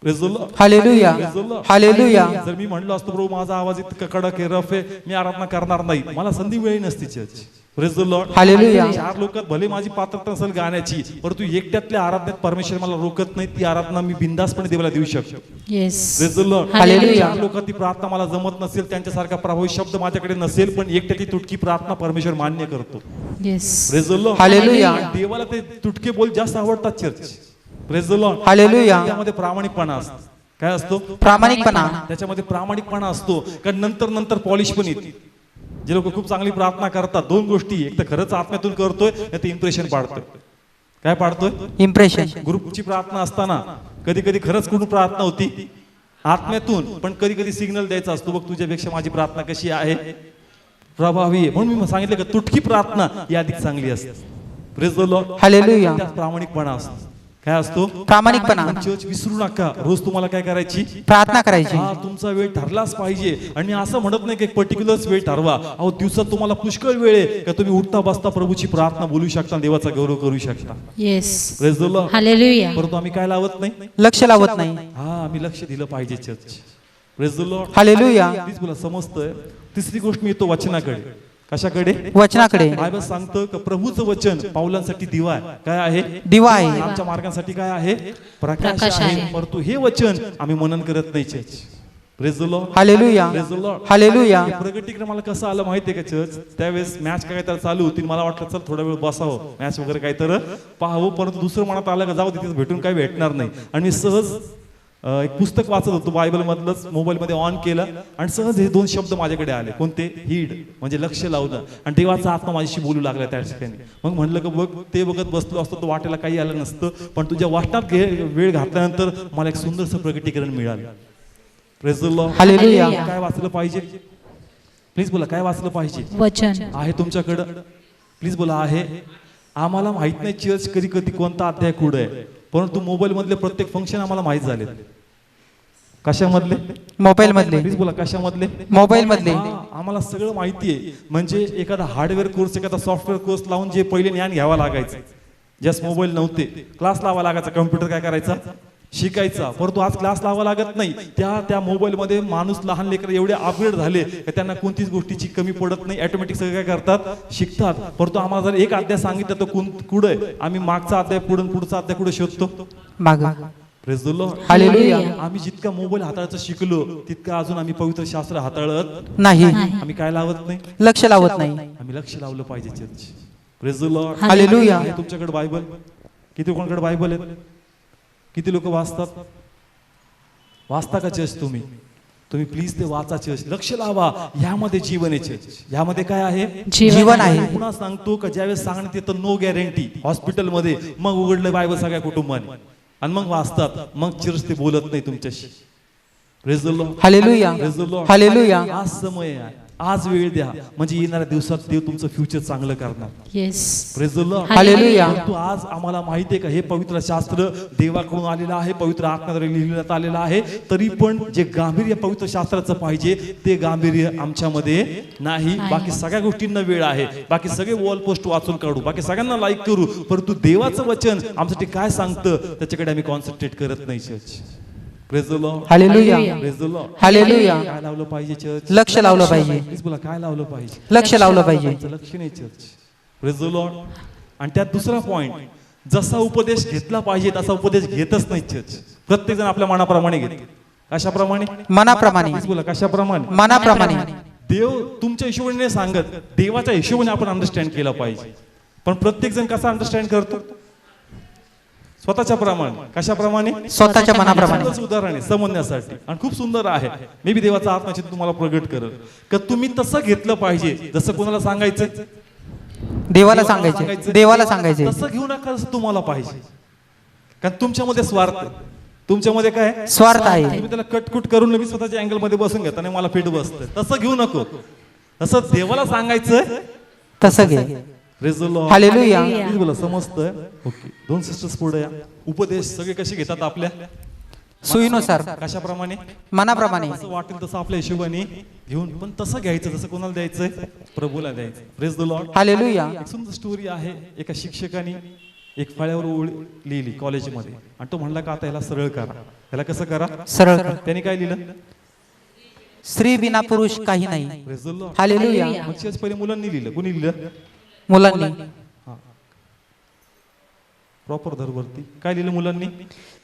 Praise the Lord. Hallelujah. Hallelujah. जर मी म्हणलो असतो प्रभू माझा आवाज इतका कडक आहे, रफ आहे, मी आराधना करणार नाही, मला संधी मिळाली नसती church. Praise the Lord. Hallelujah. 4 लोकात भले माझी पात्रता नसेल गाण्याची, परंतु एकट्यातल्या आराधनेत परमेश्वर मला रोकत नाही. ती आराधना मी बिनधास्तपणे देवाला देऊ शकतो. Praise the Lord. हालेलुया. 4 लोकात ती प्रार्थना मला जमत नसेल, त्यांच्यासारखा प्रभावी शब्द माझ्याकडे नसेल, पण एकट्या ती तुटकी प्रार्थना परमेश्वर मान्य करतो. Praise the Lord. हालेलुया. देवाला ते तुटके बोल जास्त आवडतात church. Praise the Lord. Hallelujah. त्यामध्ये प्रामाणिकपणा असतो. काय असतो? प्रामाणिकपणा. त्याच्यामध्ये प्रामाणिकपणा असतो. कारण नंतर नंतर पॉलिश पण येते. जे लोक खूप चांगली प्रार्थना करतात, दोन गोष्टी, एक तर खरंच आत्म्यातून करतोय, नाही तर इम्प्रेशन पाडतोय. काय पाडतोय? इम्प्रेशन. ग्रुपची प्रार्थना असताना कधी कधी खरंच कुठून प्रार्थना होती आत्म्यातून, पण कधी कधी सिग्नल द्यायचा असतो, बघ तुझ्यापेक्षा माझी प्रार्थना कशी आहे, प्रभावी आहे. म्हणून मी सांगितलं की तुटकी प्रार्थना ही अधिक चांगली असते. Praise the Lord. हालेलुया. त्यात प्रामाणिकपणा असतो. काय असतो? प्रामाणिकपणा. चर्च विसरू नका, रोज तुम्हाला काय करायची? प्रार्थना करायची. हा, तुमचा वेळ ठरलाच पाहिजे. आणि मी असं म्हणत नाही की एक पर्टिक्युलर वेळ ठरवा. अहो, दिवसात तुम्हाला पुष्कळ वेळ आहे का तुम्ही उठता बसता प्रभूची प्रार्थना बोलू शकता, देवाचा गौरव करू शकता. Yes. Praise the Lord. Hallelujah. परंतु आम्ही काय लावत नाही? लक्ष लावत नाही. हा, आम्ही लक्ष दिलं पाहिजे church. Praise the Lord. Hallelujah. Please बोला, समजतंय? तिसरी गोष्ट मी येतो वचनाकडे. कशाकडे? वचनाकडे. बायबल सांगतं की प्रभूचं वचन पावलांसाठी दिवा आहे. काय आहे? दिवा आहे. आमच्या मार्गांसाठी काय आहे? प्रकाश प्रकाश आहे. आहे. परंतु हे वचन आम्ही मनन करत नाही church. Praise the Lord. Hallelujah. Praise the Lord. Hallelujah. हे प्रगटीक्रम मला कसं आलं माहितीये का चर्च? त्यावेळेस मॅच काय तर चालू होती, मला वाटलं चल थोडा वेळ बसावं, मॅच वगैरे काय तर पाहावं. परंतु दुसरं मनात आलं का जाऊ तिथे भेटून काय भेटणार नाही. आणि मी सहज एक पुस्तक वाचत होतो बायबल मधलंच, मोबाईल मध्ये ऑन केलं आणि सहज हे दोन शब्द माझ्याकडे आले. कोणते? हीड, म्हणजे लक्ष लावणं. आणि देवाचा आत्मा माझ्याशी बोलू लागला त्या ठिकाणी. मग म्हणलं की बघ, ते बघत बसलो असतो तर वाटेला काही आलं नसतं, पण तुझ्या वाटण्यात वेळ घातल्यानंतर मला एक सुंदरसं प्रगटीकरण मिळालं. Praise the Lord. हालेलुया. काय वाचलं पाहिजे? प्लीज बोला, काय वाचलं पाहिजे? वचन आहे तुमच्याकडं? प्लीज बोला, आहे. आम्हाला माहित नाही चर्च कधी कधी कोणता अध्याय कुठे आहे, परंतु मोबाईल मधले प्रत्येक फंक्शन आम्हाला माहित झाले. कशामधले? मोबाईल मधले. प्लीज बोला, कशामधले? मोबाईल मधले. आम्हाला सगळं माहिती आहे. म्हणजे एखादा हार्डवेअर कोर्स, एखादा सॉफ्टवेअर कोर्स लावून जे पहिले ज्ञान घ्यावं लागायचं, ज्यास मोबाईल नव्हते, क्लास लावा लागायचा, कम्प्युटर काय करायचा? शिकायचा. परंतु आज क्लास लावा लागत नाही. त्या मोबाईल मध्ये माणूस, लहान लेकर एवढे अपग्रेड झाले की त्यांना कोणतीच गोष्टीची कमी पडत नाही. ऑटोमॅटिक सगळं काय करतात? शिकतात. परंतु आम्हाला जर एक अध्याय सांगितलं तर कुठे आम्ही मागचा अध्याय पुढचा अध्याय कुठे शोधतो? माग. Praise the Lord. हालेलुया. आम्ही जितका मोबाईल हाताळायचं शिकलो तितका अजून आम्ही पवित्र शास्त्र हाताळत नाही. आम्ही काय लावत नाही? लक्ष लावत नाही. आम्ही लक्ष लावलं पाहिजे church. Praise the Lord. Hallelujah. आहे तुमच्याकडे बायबल? किती लोकांकडे बायबल आहे? किती लोक वाचतात? वाचता का चर्च तुम्ही? तुम्ही प्लीज ते वाचा चर्च. लक्ष लावा, यामध्ये जीवन आहे चर्च. यामध्ये काय आहे? जीवन आहे. पुन्हा सांगतो का ज्यावेळेस सांगण्यात येतं नो गॅरंटी, हॉस्पिटलमध्ये मग उघडलं बायबल सगळ्या कुटुंबाने आणि मग वाचतात, मग चर्च ते बोलत नाही तुमच्याशी. Praise the Lord. Hallelujah. Praise the Lord. Hallelujah. आज समय आहे, आज वेळ द्या, म्हणजे येणाऱ्या दिवसात देव तुमचं फ्युचर चांगलं करणार. Yes. Praise the Lord. Hallelujah. परंतु आज आम्हाला माहिती आहे का हे पवित्र शास्त्र देवाकडून आलेलं आहे, पवित्र आत्म्याद्वारे लिहिण्यात आलेलं आहे. तरी पण जे गांभीर्य पवित्र शास्त्राचं पाहिजे ते गांभीर्य आमच्यामध्ये नाही. बाकी सगळ्या गोष्टींना वेळ आहे, बाकी सगळे वॉल पोस्ट वाचून काढू, बाकी सगळ्यांना लाईक करू, परंतु देवाचं वचन आमच्यासाठी काय सांगतं त्याच्याकडे आम्ही कॉन्सन्ट्रेट करत नाही church. Praise the Lord. Hallelujah. Praise the Lord. Hallelujah. काय लावलं पाहिजे चर्च? लक्ष लावलं पाहिजे. प्लीज बोला, काय लावलं पाहिजे? लक्ष लावलं पाहिजे. लक्ष नाही चर्च. Praise the Lord. आणि त्यात दुसरा पॉइंट, जसा उपदेश घेतला पाहिजे तसा उपदेश घेतच नाही चर्च. प्रत्येक जण आपल्या मनाप्रमाणे घेते. कशाप्रमाणे? मनाप्रमाणे. प्लीज बोला, कशाप्रमाणे? मनाप्रमाणे. देव तुमच्या हिशोबाने सांगत, देवाच्या हिशोबाने आपण अंडरस्टँड केला पाहिजे. पण प्रत्येक जण कसा अंडरस्टँड करतो? स्वतःच्या प्रमाणे. कशाप्रमाणे? स्वतःच्या मनाप्रमाणे. सुंदर उदाहरण आहे समजण्यासाठी आणि खूप सुंदर आहे. मी बी देवाचा आत्माचित तुम्हाला प्रगट करेल का तुम्ही तसं घेतलं पाहिजे जसं कोणाला सांगायचं? देवाला सांगायचे. देवाला सांगायचे. तसं घेऊ नका जसं तुम्हाला पाहिजे. कारण तुमच्यामध्ये स्वार्थ आहे. तुमच्यामध्ये काय? स्वार्थ आहे. तुम्ही त्याला कटकुट करून लगेच स्वतःच्या अँगल मध्ये बसून घेता आणि मला फिट बसतंय. तसं घेऊ नको. तसं देवाला सांगायचं तसं घे. Praise the Lord. Hallelujah. Please बोला, समजतंय? ओके. दोन सिस्टर्स पुढे या. उपदेश सगळे कसे घेतात? आपल्या सोयीनुसार. कशाप्रमाणे? मनाप्रमाणे. असं वाटेल तसं आपल्या हिशोबाने घेऊन, पण तसं घ्यायचं जसं कोणाला द्यायचंय? प्रभूला द्यायचं. Praise the Lord. हालेलुया. एक सुंदर स्टोरी आहे. एका शिक्षकाने एक फळ्यावर ओळ लिहिली कॉलेजमध्ये आणि तो म्हणला का आता ह्याला सरळ करा. ह्याला कसं करा? सरळ कर. त्याने काय लिहिलं? स्त्री बिना पुरुष काही नाही. Praise the Lord. हालेलुया. मग त्याच पहिले मुलांनी लिहिलं. कोणी लिहिलं? मुलांनी. प्रॉपर धरवरती काय लिहिलं मुलांनी?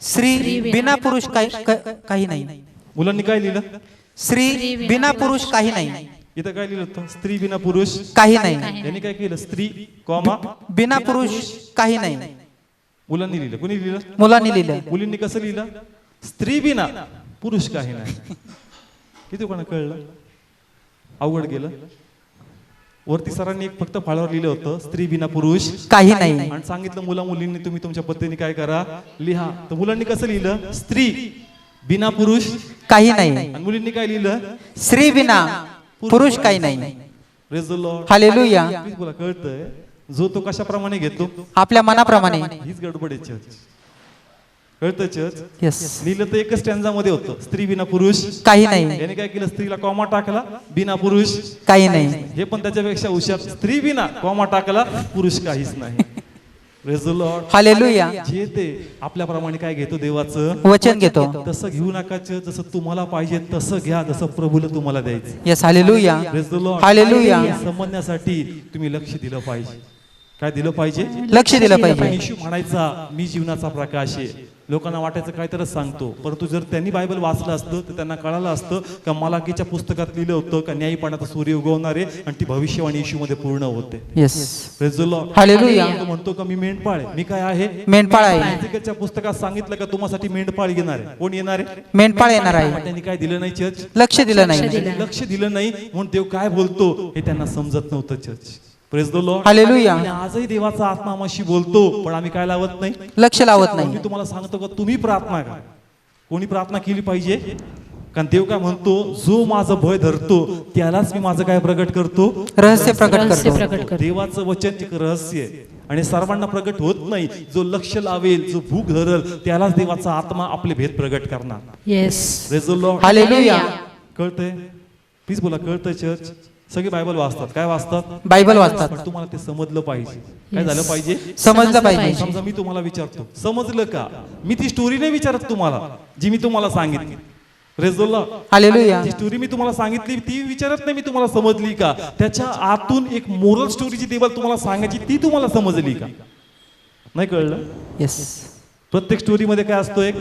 स्त्री बिना पुरुष काही नाही. मुलांनी काय लिहिलं? स्त्री बिना पुरुष काही नाही. इथं काय लिहिलं होतं? स्त्री बिना पुरुष काही नाही. यांनी काय केलं? स्त्री कॉमा बिना पुरुष काही नाही. मुलांनी लिहिलं. कोणी लिहिलं? मुलांनी लिहिलं. मुलींनी कसं लिहिलं? स्त्री बिना पुरुष काही नाही. किती कोणा कळलं? अवघड गेलं. वरती सरांनी एक फक्त फाळावर लिहिलं होतं स्त्री बिना पुरुष काही नाही. आणि सांगितलं मुला मुलींनी तुम्ही तुमच्या पद्धतीने काय करा, लिहा. तर मुलांनी कसं लिहिलं? स्त्री बिना पुरुष काही नाही. आणि मुलींनी काय लिहिलं? स्त्री बिना पुरुष काही नाही. Praise the Lord. Hallelujah. Please बोला. कळतंय? जो तो कशाप्रमाणे घेतो आपल्या मनाप्रमाणे. हीच गडबड आहे चर्च. कळतं चर्च? यस. लिहिलं तर एकच स्टँजा मध्ये होतं स्त्री बिना पुरुष काही नाही. याने काय केलं? स्त्रीला कॉमा टाकला, बिना पुरुष काही नाही. हे पण त्याच्यापेक्षा हुशार. स्त्री बिना कॉमा टाकला, पुरुष काहीच नाही. Praise the Lord. हालेलुया. जे ते आपल्याप्रमाणे काय घेतो? देवाचं वचन घेतो. तसं घेऊ नका चर्च. जसं तुम्हाला पाहिजे तसं घ्या, जसं प्रभूला तुम्हाला द्यायचं. Yes. Hallelujah. Praise the Lord. Hallelujah. समजण्यासाठी तुम्ही लक्ष दिलं पाहिजे. काय दिलं पाहिजे? लक्ष दिलं पाहिजे. येशू म्हणायचा मी जीवनाचा प्रकाश आहे. लोकांना वाटायचं काय तरच सांगतो, परंतु जर त्यांनी बायबल वाचलं असतं तर त्यांना कळालं असतं का मलाकीच्या पुस्तकात लिहिलं होतं का न्यायीपणाचा सूर्य उगवणार आहे आणि ती भविष्यवाणी येशूमध्ये पूर्ण होते. Yes. Praise the Lord. Hallelujah. तो म्हणतो का मी मेंढपाळ आहे. मी काय आहे? मेंढपाळ आहे. एकेकाच्या पुस्तकात सांगितलं का तुम्हासाठी मेंढपाळ येणार आहे. कोण येणार आहे? मेंढपाळ येणार आहे. त्यांनी काय दिलं नाही चर्च? लक्ष दिलं नाही. त्यांनी लक्ष दिलं नाही म्हणून देव काय बोलतो हे त्यांना समजत नव्हतं church. Praise the Lord. Hallelujah. आणि आजही देवाचा आत्मा आम्हाशी बोलतो पण आम्ही काय लावत नाही? लक्ष लावत नाही. मी तुम्हाला सांगतो का तुम्ही प्रार्थना करा. कोणी प्रार्थना केली पाहिजे? कारण देव काय म्हणतो? जो माझं भय धरतो त्यालाच मी माझं काय प्रगट करतो? रहस्य प्रगट करतो. देवाचं वचन एक रहस्य आहे आणि सर्वांना प्रगट होत नाही. जो लक्ष लावेल, जो भूक धरल त्यालाच देवाचा आत्मा आपले भेद प्रगट करणार. Yes. Praise the Lord. Hallelujah. कळतंय? प्लीज बोला. कळतंय चर्च? सगळे बायबल वाचतात. काय वाचतात? बायबल वाचतात. पण तुम्हाला ते समजलं पाहिजे. काय झालं पाहिजे? समजलं पाहिजे. समजा मी तुम्हाला विचारतो समजलं का? मी ती स्टोरी नाही विचारत तुम्हाला जी मी तुम्हाला सांगितली. Praise the Lord. हालेलुया. जी स्टोरी मी तुम्हाला सांगितली ती विचारत नाही मी तुम्हाला समजली का. त्याच्या आतून एक मोरल स्टोरी जी देवाला तुम्हाला सांगायची ती तुम्हाला समजली का? नाही कळलं? यस. प्रत्येक स्टोरी मध्ये काय असतो? एक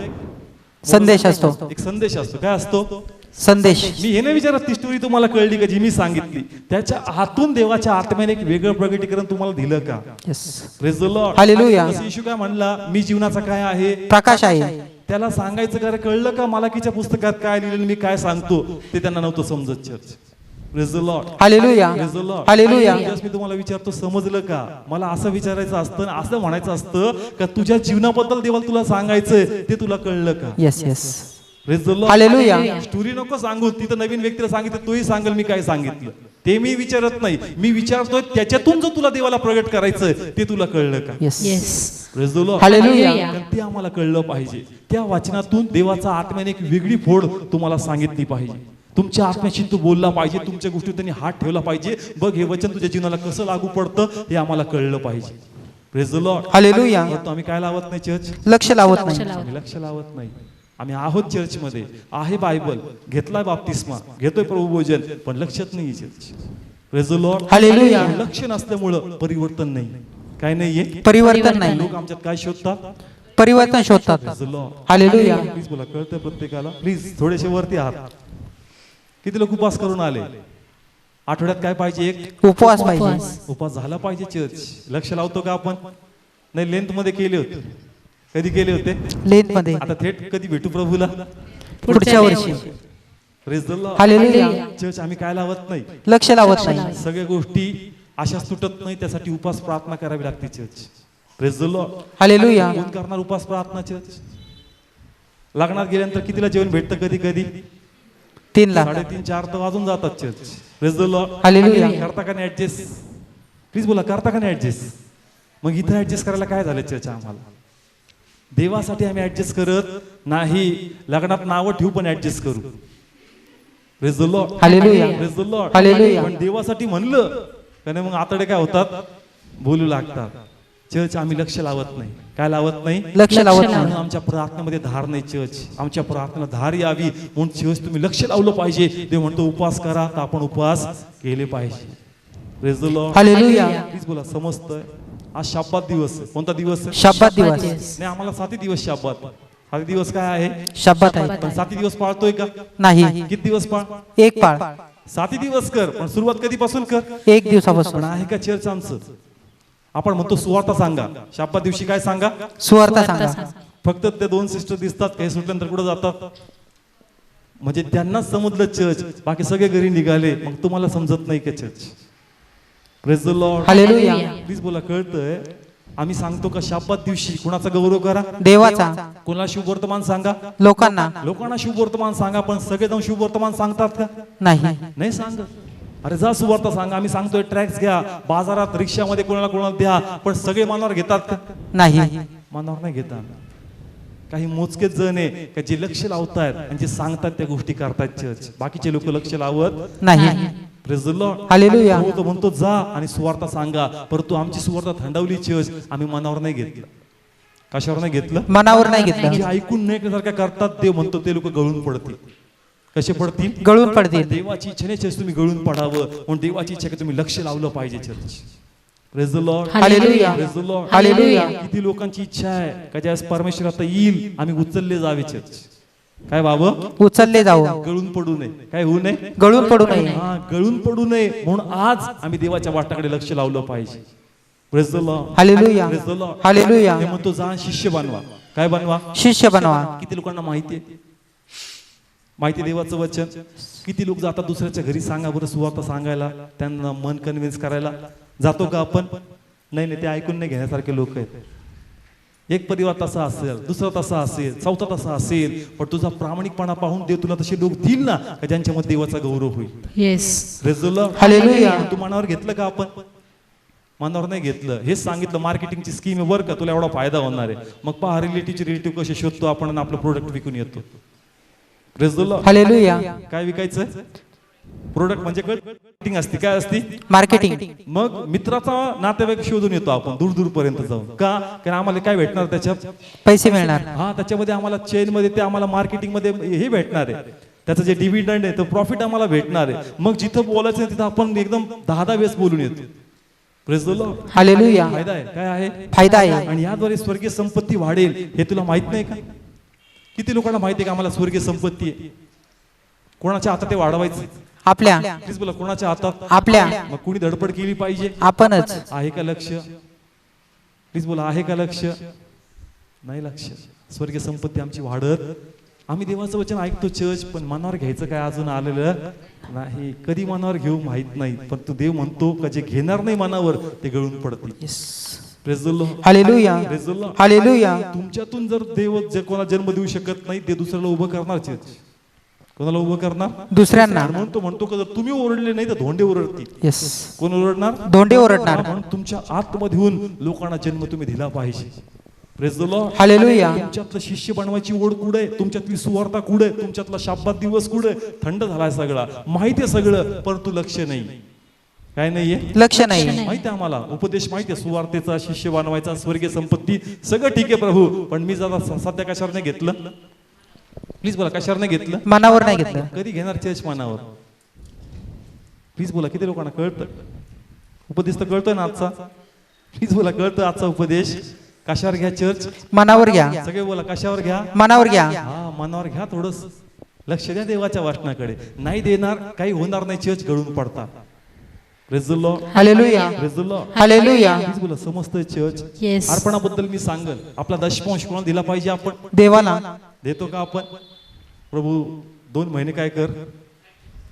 संदेश असतो. एक संदेश असतो. काय असतो? संदेश. मी हे नाही विचारत ती स्टोरी तुम्हाला कळली का जी मी सांगितली. त्याच्या आतून देवाच्या आत्म्याने एक वेगळं प्रगटीकरण तुम्हाला दिलं का? Yes. Praise the Lord. Hallelujah. जसं येशू काय म्हणला? मी जीवनाचा काय आहे? प्रकाश आहे. त्याला सांगायचं का? कळलं का मलाकीच्या पुस्तकात काय लिहिलेलं मी काय सांगतो ते त्यांना नव्हतं समजत church. Praise the Lord. Hallelujah. Praise the Lord. Hallelujah. मी तुम्हाला विचारतो समजलं का? मला असं विचारायचं असतं असं म्हणायचं असतं का तुझ्या जीवनाबद्दल देवाला तुला सांगायचंय ते तुला कळलं का? Yes. Yes. Praise the Lord. Hallelujah. Story नको सांगू. तिथं नवीन व्यक्तीला सांगितलं तोही सांगेल मी काय सांगितलं. ते मी विचारत नाही. मी विचारतोय त्याच्यातून जो तुला देवाला प्रगट करायचंय ते तुला कळलं का? Yes. Yes. Praise the Lord. Hallelujah. कारण ते आम्हाला कळलं पाहिजे. त्या वाचनातून देवाचा आत्म्याने एक वेगळी फोड तुम्हाला सांगितली पाहिजे. तुमच्या आत्म्याशी तू बोलला पाहिजे. तुमच्या गोष्टी त्यांनी हात ठेवला पाहिजे. बघ हे वचन तुझ्या जीवनाला कसं लागू पडतं हे आम्हाला कळलं पाहिजे. Praise the Lord. हालेलुया. परंतु आम्ही काय लावत नाही चर्च? लक्ष लावत नाही. आम्ही लक्ष लावत नाही. आम्ही आहोत चर्चमध्ये, आहे बायबल, घेतलाय बाप्तिस्मा, घेतोय प्रभू भोजन, पण लक्षात नाही church. Praise the Lord. Hallelujah. लक्ष नसल्यामुळं परिवर्तन नाही. काय नाहीये? परिवर्तन नाही. लोक आमच्यात काय शोधतात? परिवर्तन शोधतात. Praise the Lord. Hallelujah. Please बोला. कळतंय प्रत्येकाला? प्लीज थोडेसे वरती आहात. किती लोक उपवास करून आले? आठवड्यात काय पाहिजे? एक उपवास पाहिजे. उपवास झाला पाहिजे चर्च. लक्ष लावतो का आपण? नाही लेंथ मध्ये केले होते. कधी केले होते? लेन मध्ये. आता थेट कधी भेटू प्रभूला? पुढच्या वर्षी. Praise the Lord. Hallelujah. Church आम्ही काय लावत नाही. लक्ष लावत नाही. सगळ्या गोष्टी अशाच तुटत नाही. त्यासाठी उपास प्रार्थना करावी लागते church. Praise the Lord. Hallelujah. कोण करणार उपास प्रार्थना चर्च? लग्नात गेल्यानंतर कितीला जेवण भेटतं? कधी कधी 3 3:30 4 तर वाजून जातात church. Praise the Lord. Hallelujah. करता का नाही ऍडजस्ट? प्लीज बोला. करता का नाही ऍडजस्ट? मग इथं ऍडजस्ट करायला काय झालं चर्च आम्हाला? देवासाठी आम्ही ऍडजस्ट करत नाही. लग्नात नावं ठेवू पण ऍडजस्ट करू. Praise the Lord. Hallelujah. Praise the Lord. Hallelujah. पण देवासाठी म्हणलं का नाही मग आतडे काय होतात? बोलू लागतात. चर्च आम्ही लक्ष लावत नाही. काय लावत नाही? लक्ष लावत म्हणून नाही. आमच्या प्रार्थनेमध्ये धार नाही चर्च. आमच्या प्रार्थनेला धार यावी म्हणून चर्च तुम्ही लक्ष लावलं पाहिजे. देव म्हणतो उपवास करा तर आपण उपवास केले पाहिजे. Praise the Lord. Hallelujah. Please बोला. समजतंय? आज शब्बात दिवस आहे. कोणता दिवस आहे? शब्बात दिवस. नाही आम्हाला 7 दिवस शब्बात. 7 दिवस काय आहे? शब्बात आहे. पण 7 दिवस पाळतोय का? नाही. किती दिवस पाळ? एक पाळ. 7 दिवस कर पण सुरुवात कधीपासून कर? 1 दिवसापासून. पण आहे का चर्च आमचं? आपण म्हणतो सुवार्ता सांगा. शब्बात दिवशी काय सांगा? सुवार्ता सांगा. फक्त ते 2 सिस्टर दिसतात. काही सुटल्यानंतर कुठे जातात? म्हणजे त्यांनाच समजलं चर्च, बाकी सगळे घरी निघाले, मग तुम्हाला समजत नाही का church? Praise the Lord. Hallelujah. Please बोला, कळतंय? आम्ही सांगतो का शब्दात दिवशी कुणाचा गौरव करा? देवाचा. कोणाला शुभवर्तमान सांगा? लोकांना लोकांना शुभवर्तमान सांगा, पण सगळे जाऊन शुभवर्तमान सांगतात का? नाही. नाही सांगत. अरे जा सुवार्ता सांगा. आम्ही सांगतोय ट्रॅक्स घ्या, बाजारात रिक्षामध्ये कोणाला द्या, पण सगळे मनावर घेतात का? नाही. मनावर नाही घेतात. काही मोजकेच जण आहे का जे लक्ष लावतायत आणि जे सांगतात त्या गोष्टी करतायत चर्च, बाकीचे लोक लक्ष लावत नाही. Praise the Lord. हालेलुया. तो म्हणतो जा आणि सुवार्ता सांगा, परंतु आमची सुवार्ता थंडावली चर्च, आम्ही मनावर नाही घेतलं. कशावर नाही घेतलं? मनावर नाही घेतलं. जे ऐकून नाही सारख्या करतात, देव म्हणतो ते लोक गळून पडतील. कसे पडतील? गळून पडतील. देवाची इच्छा नाही चर्च तुम्ही गळून पडावं, म्हणून देवाची इच्छा की तुम्ही लक्ष लावलं पाहिजे church. Praise the Lord. Hallelujah. Praise the Lord. Hallelujah. किती लोकांची इच्छा आहे का ज्यावेळेस परमेश्वर आता येईल आम्ही उचलले जावे चर्च. काय बाबा? उचलले जाऊ. गळून पडू नये. काय होऊ नये? गळून पडू नये. हा, गळून पडू नये म्हणून आज आम्ही देवाच्या वाटाकडे लक्ष लावलं पाहिजे. Praise the Lord. Hallelujah. Praise the Lord. Hallelujah. हे म्हणतो जा शिष्य बनवा. काय बनवा? शिष्य बनवा. किती लोकांना माहिती आहे? माहिती देवाचं वचन. किती लोक जातात दुसऱ्याच्या घरी? सांगा बरं, सुवार्ता सांगायला, त्यांना मन कन्व्हिन्स करायला जातो का आपण? नाही नाही, ते ऐकून नाही घेण्यासारखे लोक आहेत. एक परिवार तसा असेल, दुसरा तसा असेल, चौथा तसा असेल, पण तुझा प्रामाणिकपणा पाहून देव तुला तसे लोक देईल ना का ज्यांच्यामध्ये देवाचा गौरव होईल. Yes. Praise the Lord. Hallelujah. तू मनावर घेतलं का? आपण मनावर नाही घेतलं. हेच सांगितलं मार्केटिंगची स्कीम आहे बरं का, तुला एवढा फायदा होणार आहे. मग पहा रिलेटिव्ह कसे शोधतो आपण आणि आपलं प्रोडक्ट विकून येतो. Praise the Lord. हालेलुया. काय विकायचं? प्रोडक्ट म्हणजे मार्केटिंग असते. काय असते? मार्केटिंग. मग मित्राचा नातेवाईक शोधून येतो आपण दूर दूर पर्यंत जाऊन. का? कारण आम्हाला काय भेटणार त्याच्यात? पैसे मिळणार. हा, त्याच्यामध्ये आम्हाला चेन मध्ये ते आम्हाला मार्केटिंग मध्ये हे भेटणार आहे. त्याचं जे डिव्हिडंड आहे तो प्रॉफिट आम्हाला भेटणार आहे. मग जिथं बोलायचं आहे तिथं आपण एकदम 10 वेळेस बोलून येतो. Praise the Lord. हालेलुया. फायदा आहे. काय आहे? फायदा आहे. आणि याद्वारे स्वर्गीय संपत्ती वाढेल. हे तुला माहित नाही का? किती लोकांना माहिती आहे का आम्हाला स्वर्गीय संपत्ती आहे? कोणाच्या हातात ते वाढवायचं? आपल्या. प्लीज बोला, कोणाच्या हातात? आपल्या. मग कुणी धडपड केली पाहिजे? आपणच. आहे का लक्ष? प्लीज बोला, आहे का लक्ष? नाही लक्ष. स्वर्गीय संपत्ती आमची वाढत. आम्ही देवाचं वचन ऐकतो चर्च, पण मनावर घ्यायचं काय अजून आलेलं नाही. कधी मनावर घेऊ माहित नाही, पण तो देव म्हणतो का जे घेणार नाही मनावर ते गळून पडतील. Praise the Lord. Hallelujah. Praise the Lord. Hallelujah. तुमच्यातून जर देव जे कोणाला जन्म देऊ शकत नाही, ते दुसऱ्याला उभं करणार चर्च. कोणाला उभं करणार? दुसऱ्यांना. म्हणून तो म्हणतो का जर तुम्ही ओरडले नाही तर धोंडे ओरडतील. येस. कोण ओरडणार? धोंडे ओरडणार. म्हणून तुमच्या आतमधून लोकांना जन्म तुम्ही दिला पाहिजे. Praise the Lord. हालेलुया. तुमच्यातलं शिष्य बनवायची ओढ कुठे? तुमच्यातली सुवार्ता कुठे? तुमच्यातला शाब्बात दिवस कुठे? थंड झालाय सगळा, माहिती आहे सगळं, परंतु लक्ष नाही. काय नाहीये? लक्ष नाही. माहिती आहे आम्हाला, उपदेश माहिती आहे, सुवार्तेचा, शिष्य बनवायचा, स्वर्गीय संपत्ती सगळं ठीक आहे प्रभू, पण मी जरा सध्या कशावर नाही घेतलं? प्लीज बोला, कशावर नाही घेतलं? मनावर नाही घेतलं. कधी घेणार चर्च मनावर? प्लीज बोला, किती लोकांना कळतं? उपदेश तर कळतोय ना आजचा? प्लीज बोला, कळतं आजचा उपदेश? कशावर घ्या चर्च? मनावर घ्या. सगळे बोला, कशावर घ्या? मनावर घ्या. हा, मनावर घ्या. थोडस लक्ष द्या देवाच्या वाचनाकडे. नाही देणार, काही होणार नाही, चर्च गळून पडतात. Praise the Lord. Hallelujah. Praise the Lord. Hallelujah. Please बोला, समजतंय चर्च? येस. अर्पणाबद्दल मी सांगल. आपला दशमांश कोणाला दिला पाहिजे? आपण देवाला. देतो का आपण? प्रभू 2 महिने काय कर,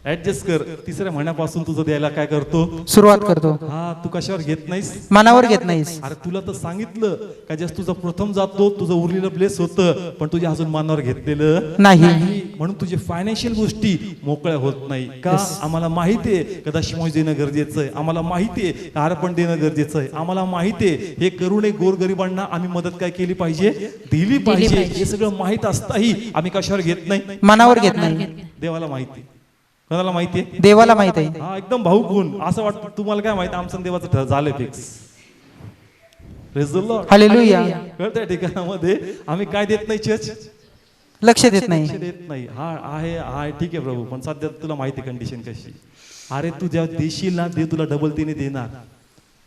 ऍडजस्ट कर. 3ऱ्या महिन्यापासून तुझं द्यायला काय करतो? सुरुवात करतो. हा, तू कशावर घेत नाहीस? मनावर घेत नाहीस. अरे तुला तर सांगितलं का जस तुझा प्रथम जातो तुझं उरलेलं ब्लेस होतं, पण तुझ्या अजून मनावर घेतलेलं नाही. म्हणून तुझे फायनान्शियल गोष्टी मोकळ्या होत नाही का? आम्हाला माहिती आहे का दशमांश देणं गरजेचं आहे, आम्हाला माहिती आहे का अर्पण देणं गरजेचं आहे, आम्हाला माहिती आहे हे करून गोरगरिबांना आम्ही मदत काय केली पाहिजे? दिली पाहिजे. हे सगळं माहित असताही आम्ही कशावर घेत नाही? मनावर घेत नाही. देवाला माहिती. कोणाला माहितीये? देवाला माहित आहे. हा, एकदम भाऊक गुण. असं वाटतं तुम्हाला काय माहिती, आमचं देवाचं झालंय fix. Praise the Lord. Hallelujah. कळतंय ठिकाणामध्ये आम्ही काय देत नाही चर्च? लक्ष देत नाही. लक्ष देत नाही. हा आहे ठीक आहे प्रभू, पण सध्या तुला माहिती कंडिशन कशी. अरे तू जेव्हा देशील ना, दे तुला डबल तिने देणार.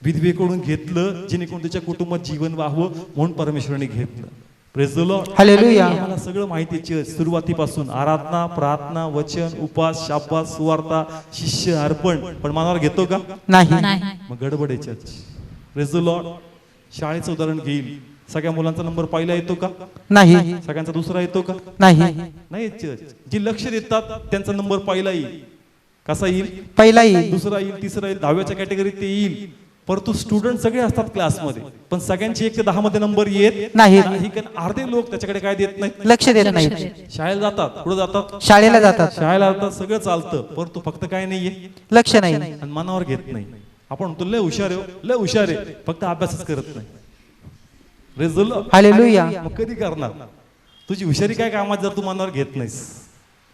विधवेकडून घेतलं जेणेकरून त्याच्या कुटुंबात जीवन व्हावं म्हणून परमेश्वराने घेतलं. Praise the Lord. हालेलुया. आम्हाला सगळं माहिती आहे चर्च सुरुवातीपासून. आराधना, प्रार्थना, वचन, उपास, शाब्बास, सुवार्ता, शिष्य, अर्पण, पण मनावर घेतो का? नाही. नाही. मग गडबड आहे चर्च. Praise the Lord. शाळेचं उदाहरण घेईल. सगळ्या मुलांचा नंबर पहिला येतो का? नाही. सगळ्यांचा दुसरा येतो का? नाही. नाही. जी लक्ष देतात त्यांचा नंबर पहिला येईल. कसा येईल? पहिला येईल. दुसरा येईल, तिसरा येईल, 10व्याच्या कॅटेगरीत ते येईल. परंतु स्टुडंट सगळे असतात क्लासमध्ये, पण सगळ्यांचे 1 ते 10 मध्ये नंबर येत नाही. कारण अर्धे लोक त्याच्याकडे काय देत नाहीत, लक्ष देत नाहीत. शाळेला जातात, पुढे जातात, शाळेला जातात, शाळेला जातात, सगळं चालतं, परंतु फक्त काय नाहीये, लक्ष नाही. आणि मनावर घेत नाही. आपण म्हणतो लय हुशार आहे, लय हुशार आहे, फक्त अभ्यासच करत नाही. Praise the Lord. हालेलुया. मग कधी करणार? तुझी हुशारी काय कामात जर तू मनावर घेत नाहीस.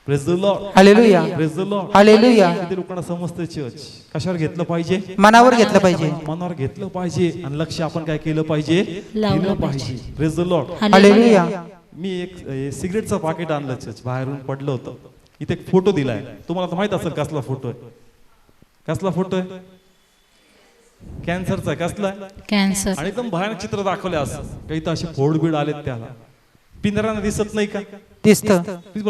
Praise the Lord. Hallelujah. Praise the Lord. Hallelujah. किती लोकांना समजतं चर्च कशावर घेतलं पाहिजे? मनावर घेतलं पाहिजे. मनावर घेतलं पाहिजे आणि लक्ष आपण काय केलं पाहिजे? दिलं पाहिजे. Praise the Lord. हालेलुया. मी एक सिगरेटचं पाकिट आणलं चर्च, बाहेरून पडलं होतं. इथे एक फोटो दिलाय, तुम्हाला तर माहित असेल कसला फोटो आहे. कसला फोटो आहे? कॅन्सरचा. कसला? कॅन्सर. आणि एकदम भयानक चित्र दाखवले असं, काही तर असे फोडबीड आलेत त्याला. पिंजऱ्यानं दिसत नाही का? दिसतं.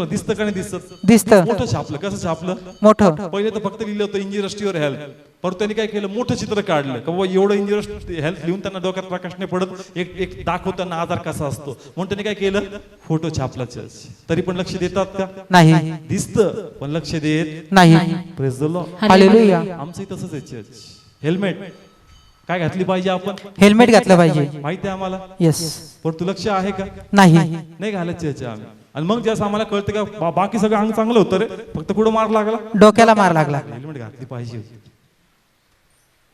दिसतं का नाही दिसत? दिसतं. मोठं छापलं. कसं छापलं? मोठं. पहिले तर फक्त लिहिलं होतं इंजिनियर्स टू युअर हेल्थ, परत त्यांनी काय केलं, मोठं चित्र काढलं का बाबा एवढं इंजिनियर्स हेल्थ लिहून त्यांना डोक्यात प्रकाश नाही पडत, एक दाखवताना आजार कसा असतो म्हणून त्यांनी काय केलं, फोटो छापला चर्च. तरी पण लक्ष देतात का? नाही. दिसतं पण लक्ष देत नाही. Praise the Lord. हालेलुया. आमचंही तसंच आहे चर्च. हेल्मेट काय घातली पाहिजे आपण? हेल्मेट घातलं पाहिजे. माहिती आहे आम्हाला. येस. पण तू लक्ष आहे का? नाही. नाही घालत चर्च आम्ही. आणि मग जसं आम्हाला कळतं का बाकी सगळं अंग चांगलं होतं रे, फक्त कुठं मार लागला? डोक्याला मार लागला. हेल्मेट घातली पाहिजे होती.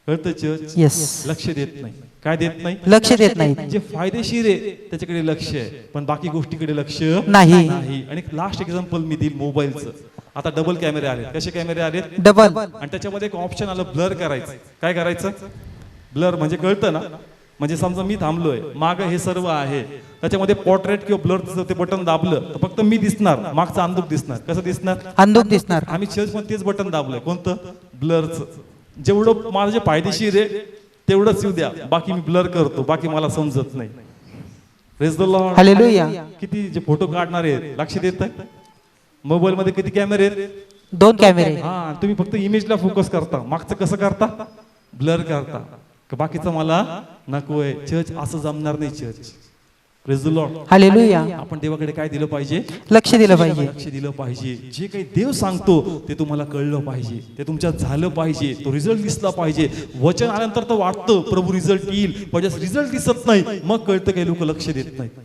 कळतं चर्च? येस. लक्ष देत नाही. काय देत नाही? लक्ष देत नाही. जे फायदेशीर आहे त्याच्याकडे लक्ष आहे, पण बाकी गोष्टीकडे लक्ष नाही. आणि लास्ट एक्झाम्पल मी देईल मोबाईलचं. आता डबल कॅमेरे आले. कसे कॅमेरे आले? डबल. आणि त्याच्यामध्ये एक ऑप्शन आलं ब्लर करायचं. काय करायचं? ब्लर म्हणजे कळतं ना, म्हणजे समजा मी थांबलोय, माग हे सर्व आहे, त्याच्यामध्ये पोर्ट्रेट किंवा ब्लर ते बटन दाबलं तर फक्त मी दिसणार, मागचा अंधुक दिसणार. कसं दिसणार? अंधुक दिसणार. आम्ही चर्च मध्ये तेच बटन दाबलंय. कोणतं? ब्लरचं. जेवढं माझं जे फायदेशीर आहे तेवढंच येऊ द्या, बाकी मी ब्लर करतो, बाकी मला समजत नाही. Praise the Lord. हालेलुया. किती जे फोटो काढणारे लक्ष देत आहे. मोबाईल मध्ये किती कॅमेरे आहेत? 2 कॅमेरे. हा, तुम्ही फक्त इमेजला फोकस करता, मागचं कसं करता? ब्लर करता. बाकीचं मला नकोय. चर्च असं जमणार नाही. Church. Praise the Lord. Hallelujah. आपण देवाकडे काय दिलं पाहिजे? लक्ष दिलं पाहिजे. लक्ष दिलं पाहिजे. जे काही देव सांगतो ते तुम्हाला कळलं पाहिजे, ते तुमच्यात झालं पाहिजे, तो रिझल्ट दिसला पाहिजे. वचन आल्यानंतर तर वाटतं प्रभू रिझल्ट येईल, पण रिझल्ट दिसत नाही मग कळतं काही लोक लक्ष देत नाहीत.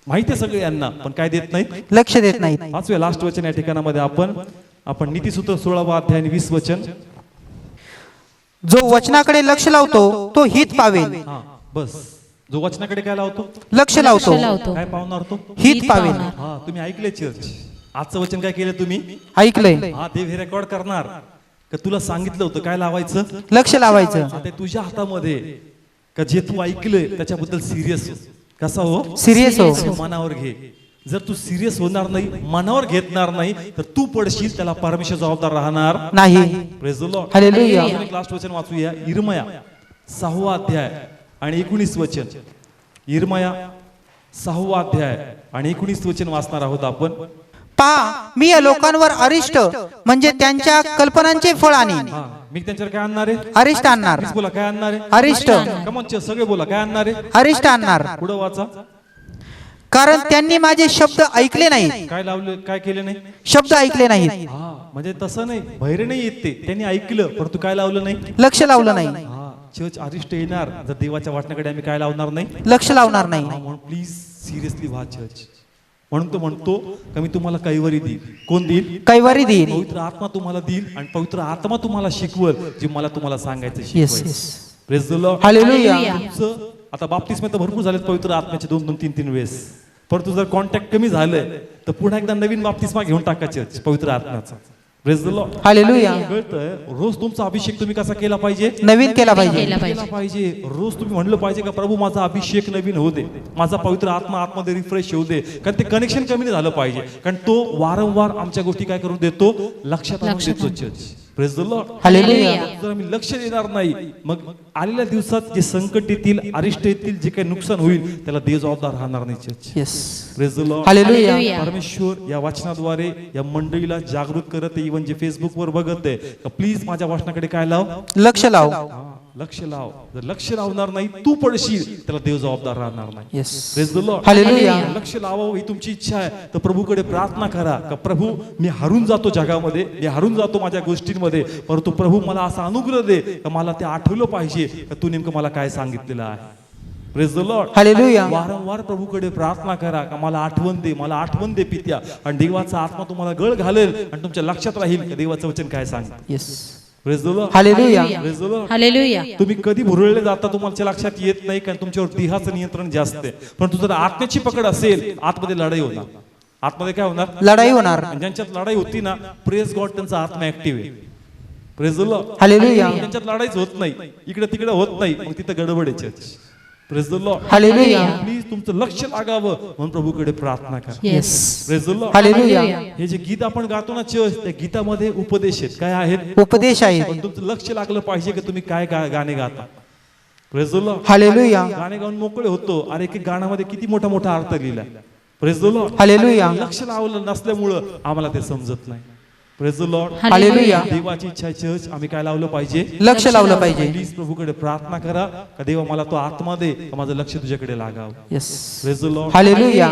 माहिती आहे सगळे यांना, पण काय देत नाहीत? लक्ष देत नाहीत. पाचवे लास्ट वचन या ठिकाणामध्ये आपण नीतिसूत्र 16वा अध्याय आणि 20 वचन. जो वचनाकडे लक्ष लावतो तो हित पावेल. हा बस. जो वचनाकडे काय लावतो? लक्ष लावतो. काय पावणार तो? हित पावेल. हा, तुम्ही ऐकले चर्च. आजचं वचन काय केलं तुम्ही? ऐकलंय. हा, देव हे रेकॉर्ड करणार का तुला सांगितलं होतं काय लावायचं? लक्ष लावायचं. आता तुझ्या हातामध्ये का जे तू ऐकलंय त्याच्याबद्दल सिरियस हो. कसा हो? सिरियस हो. मनावर घे. जर तू सिरियस होणार नाही, मनावर घेतणार नाही, तर तू पडशील, त्याला परमेश्वर जबाबदार राहणार नाही. Praise the Lord. हालेलुया. एक लास्ट वचन वाचूया. इर्मया 6वा अध्याय आणि 19 वचन. इर्मया 6वा अध्याय आणि 19 वचन वाचणार आहोत आपण. पहा, मी या लोकांवर अरिष्ट म्हणजे त्यांच्या कल्पनांचे फळ आणीन. मी त्यांच्यावर काय आणणार आहे? अरिष्ट आणणार. बोला काय आणणार आहे? अरिष्ट. कमॉन सगळे बोला काय आणणार आहे? अरिष्ट आणणार. पुढे वाचा. कारण त्यांनी माझे शब्द ऐकले नाहीत. काय लावले? काय केले नाही? शब्द ऐकले नाहीत. हा, म्हणजे तसं नाही, बहिरे नाही येत ते, त्यांनी ऐकलं परंतु काय लावलं नाही? लक्ष लावलं नाही. हा, चर्च अरिष्ट येणार जर देवाच्या वाटण्याकडे आम्ही काय लावणार नाही? लक्ष लावणार नाही. म्हणून प्लीज सिरियसली व्हा चर्च. म्हणून तो म्हणतो का मी तुम्हाला कैवारी देईल. कोण देईल? कैवारी देईल. पवित्र आत्मा तुम्हाला देईल आणि पवित्र आत्मा तुम्हाला शिकवल जे मला तुम्हाला सांगायचं येस. शिकवायचं. Praise the Lord. हालेलुया. आता बाप्तिस्मे तर भरपूर झालेत पवित्र आत्म्याचे 2-2, 3-3 वेळेस, परंतु जर कॉन्टॅक्ट कमी झालंय तर पुन्हा एकदा नवीन बाप्तिस्मा घेऊन टाकायचे पवित्र आत्म्याचा. Praise the Lord. हालेलुया. कळतंय? रोज तुमचा अभिषेक तुम्ही कसा केला पाहिजे? नवीन केला पाहिजे. केला पाहिजे. रोज तुम्ही म्हणलं पाहिजे का प्रभू माझा अभिषेक नवीन होऊ दे, माझा पवित्र आत्मा आतमध्ये रिफ्रेश होऊ दे. कारण ते कनेक्शन कमी नाही झालं पाहिजे, कारण तो वारंवार आमच्या गोष्टी काय करून देतो? लक्षात आणून देतो church. Praise the Lord. Hallelujah. जर आम्ही लक्ष देणार नाही मग आलेल्या दिवसात जे संकट येतील, अरिष्ट येतील, जे काही नुकसान होईल त्याला देव जबाबदार राहणार नाही church. Yes. Praise the Lord. Hallelujah. परमेश्वर या वचनाद्वारे या मंडळीला जागृत करत आहे. इव्हन जे फेसबुक वर बघत आहे, प्लीज माझ्या वचनाकडे काय लाव? लक्ष लाव. लक्ष लाव. जर लक्ष लावणार नाही तू पडशील, त्याला देव जबाबदार राहणार नाही. Yes. Praise the Lord. Hallelujah. लक्ष लावावं ही तुमची इच्छा आहे तर प्रभूकडे प्रार्थना करा का प्रभू मी हारून जातो जगामध्ये, मी हारून जातो माझ्या गोष्टींमध्ये, परंतु प्रभू मला असा अनुग्रह दे का मला ते आठवलं पाहिजे का तू नेमकं मला काय सांगितलेलं आहे. Praise the Lord. हालेलुया. वारंवार प्रभूकडे प्रार्थना करा का मला आठवण दे, मला आठवण दे पित्या, आणि देवाचा आत्मा तुम्हाला गळ घालेल आणि तुमच्या लक्षात राहील का देवाचं वचन काय सांगतं. Yes. Praise the Lord. Hallelujah. Praise the Lord. Hallelujah. तुम्ही कधी भुरळले जाता तुम्हाला लक्षात येत नाही कारण तुमच्यावर देहाचं नियंत्रण जास्त आहे. परंतु जर आत्म्याची पकड असेल आतमध्ये लढाई होणार. आतमध्ये काय होणार? लढाई होणार. आणि ज्यांच्यात लढाई होती ना, प्रेज गॉड, त्यांचा आत्मा ऍक्टिव्ह आहे. Praise the Lord. हालेलुया. त्यांच्यात लढाईच होत नाही, इकडे तिकडे होत नाही, मग तिथं गडबड आहे church. Praise the Lord. Hallelujah. Please तुमचं लक्ष लागावं म्हणून प्रभूकडे प्रार्थना करा. Yes. Praise the Lord. Hallelujah. हे जे गीत आपण गातो ना चर्च, त्या गीतामध्ये उपदेश आहेत. काय आहेत? उपदेश आहे. पण तुमचं लक्ष लागलं पाहिजे की तुम्ही काय गाणे गाता. Praise the Lord. हालेलुया. गाणे गाऊन मोकळे होतो. अरे एक गाण्यामध्ये किती मोठा मोठा अर्थ लिहिलाय. Praise the Lord. हालेलुया. लक्ष लावलं नसल्यामुळं आम्हाला ते समजत नाही. Praise the Lord. हालेलुया. देवाची इच्छा आहे चर्च आम्ही काय लावलं पाहिजे? लक्ष लावलं पाहिजे. प्लीज प्रभूकडे प्रार्थना करा का देवा मला तो आत्मा दे का माझं लक्ष तुझ्याकडे लागावं. Yes. Praise the Lord. Hallelujah.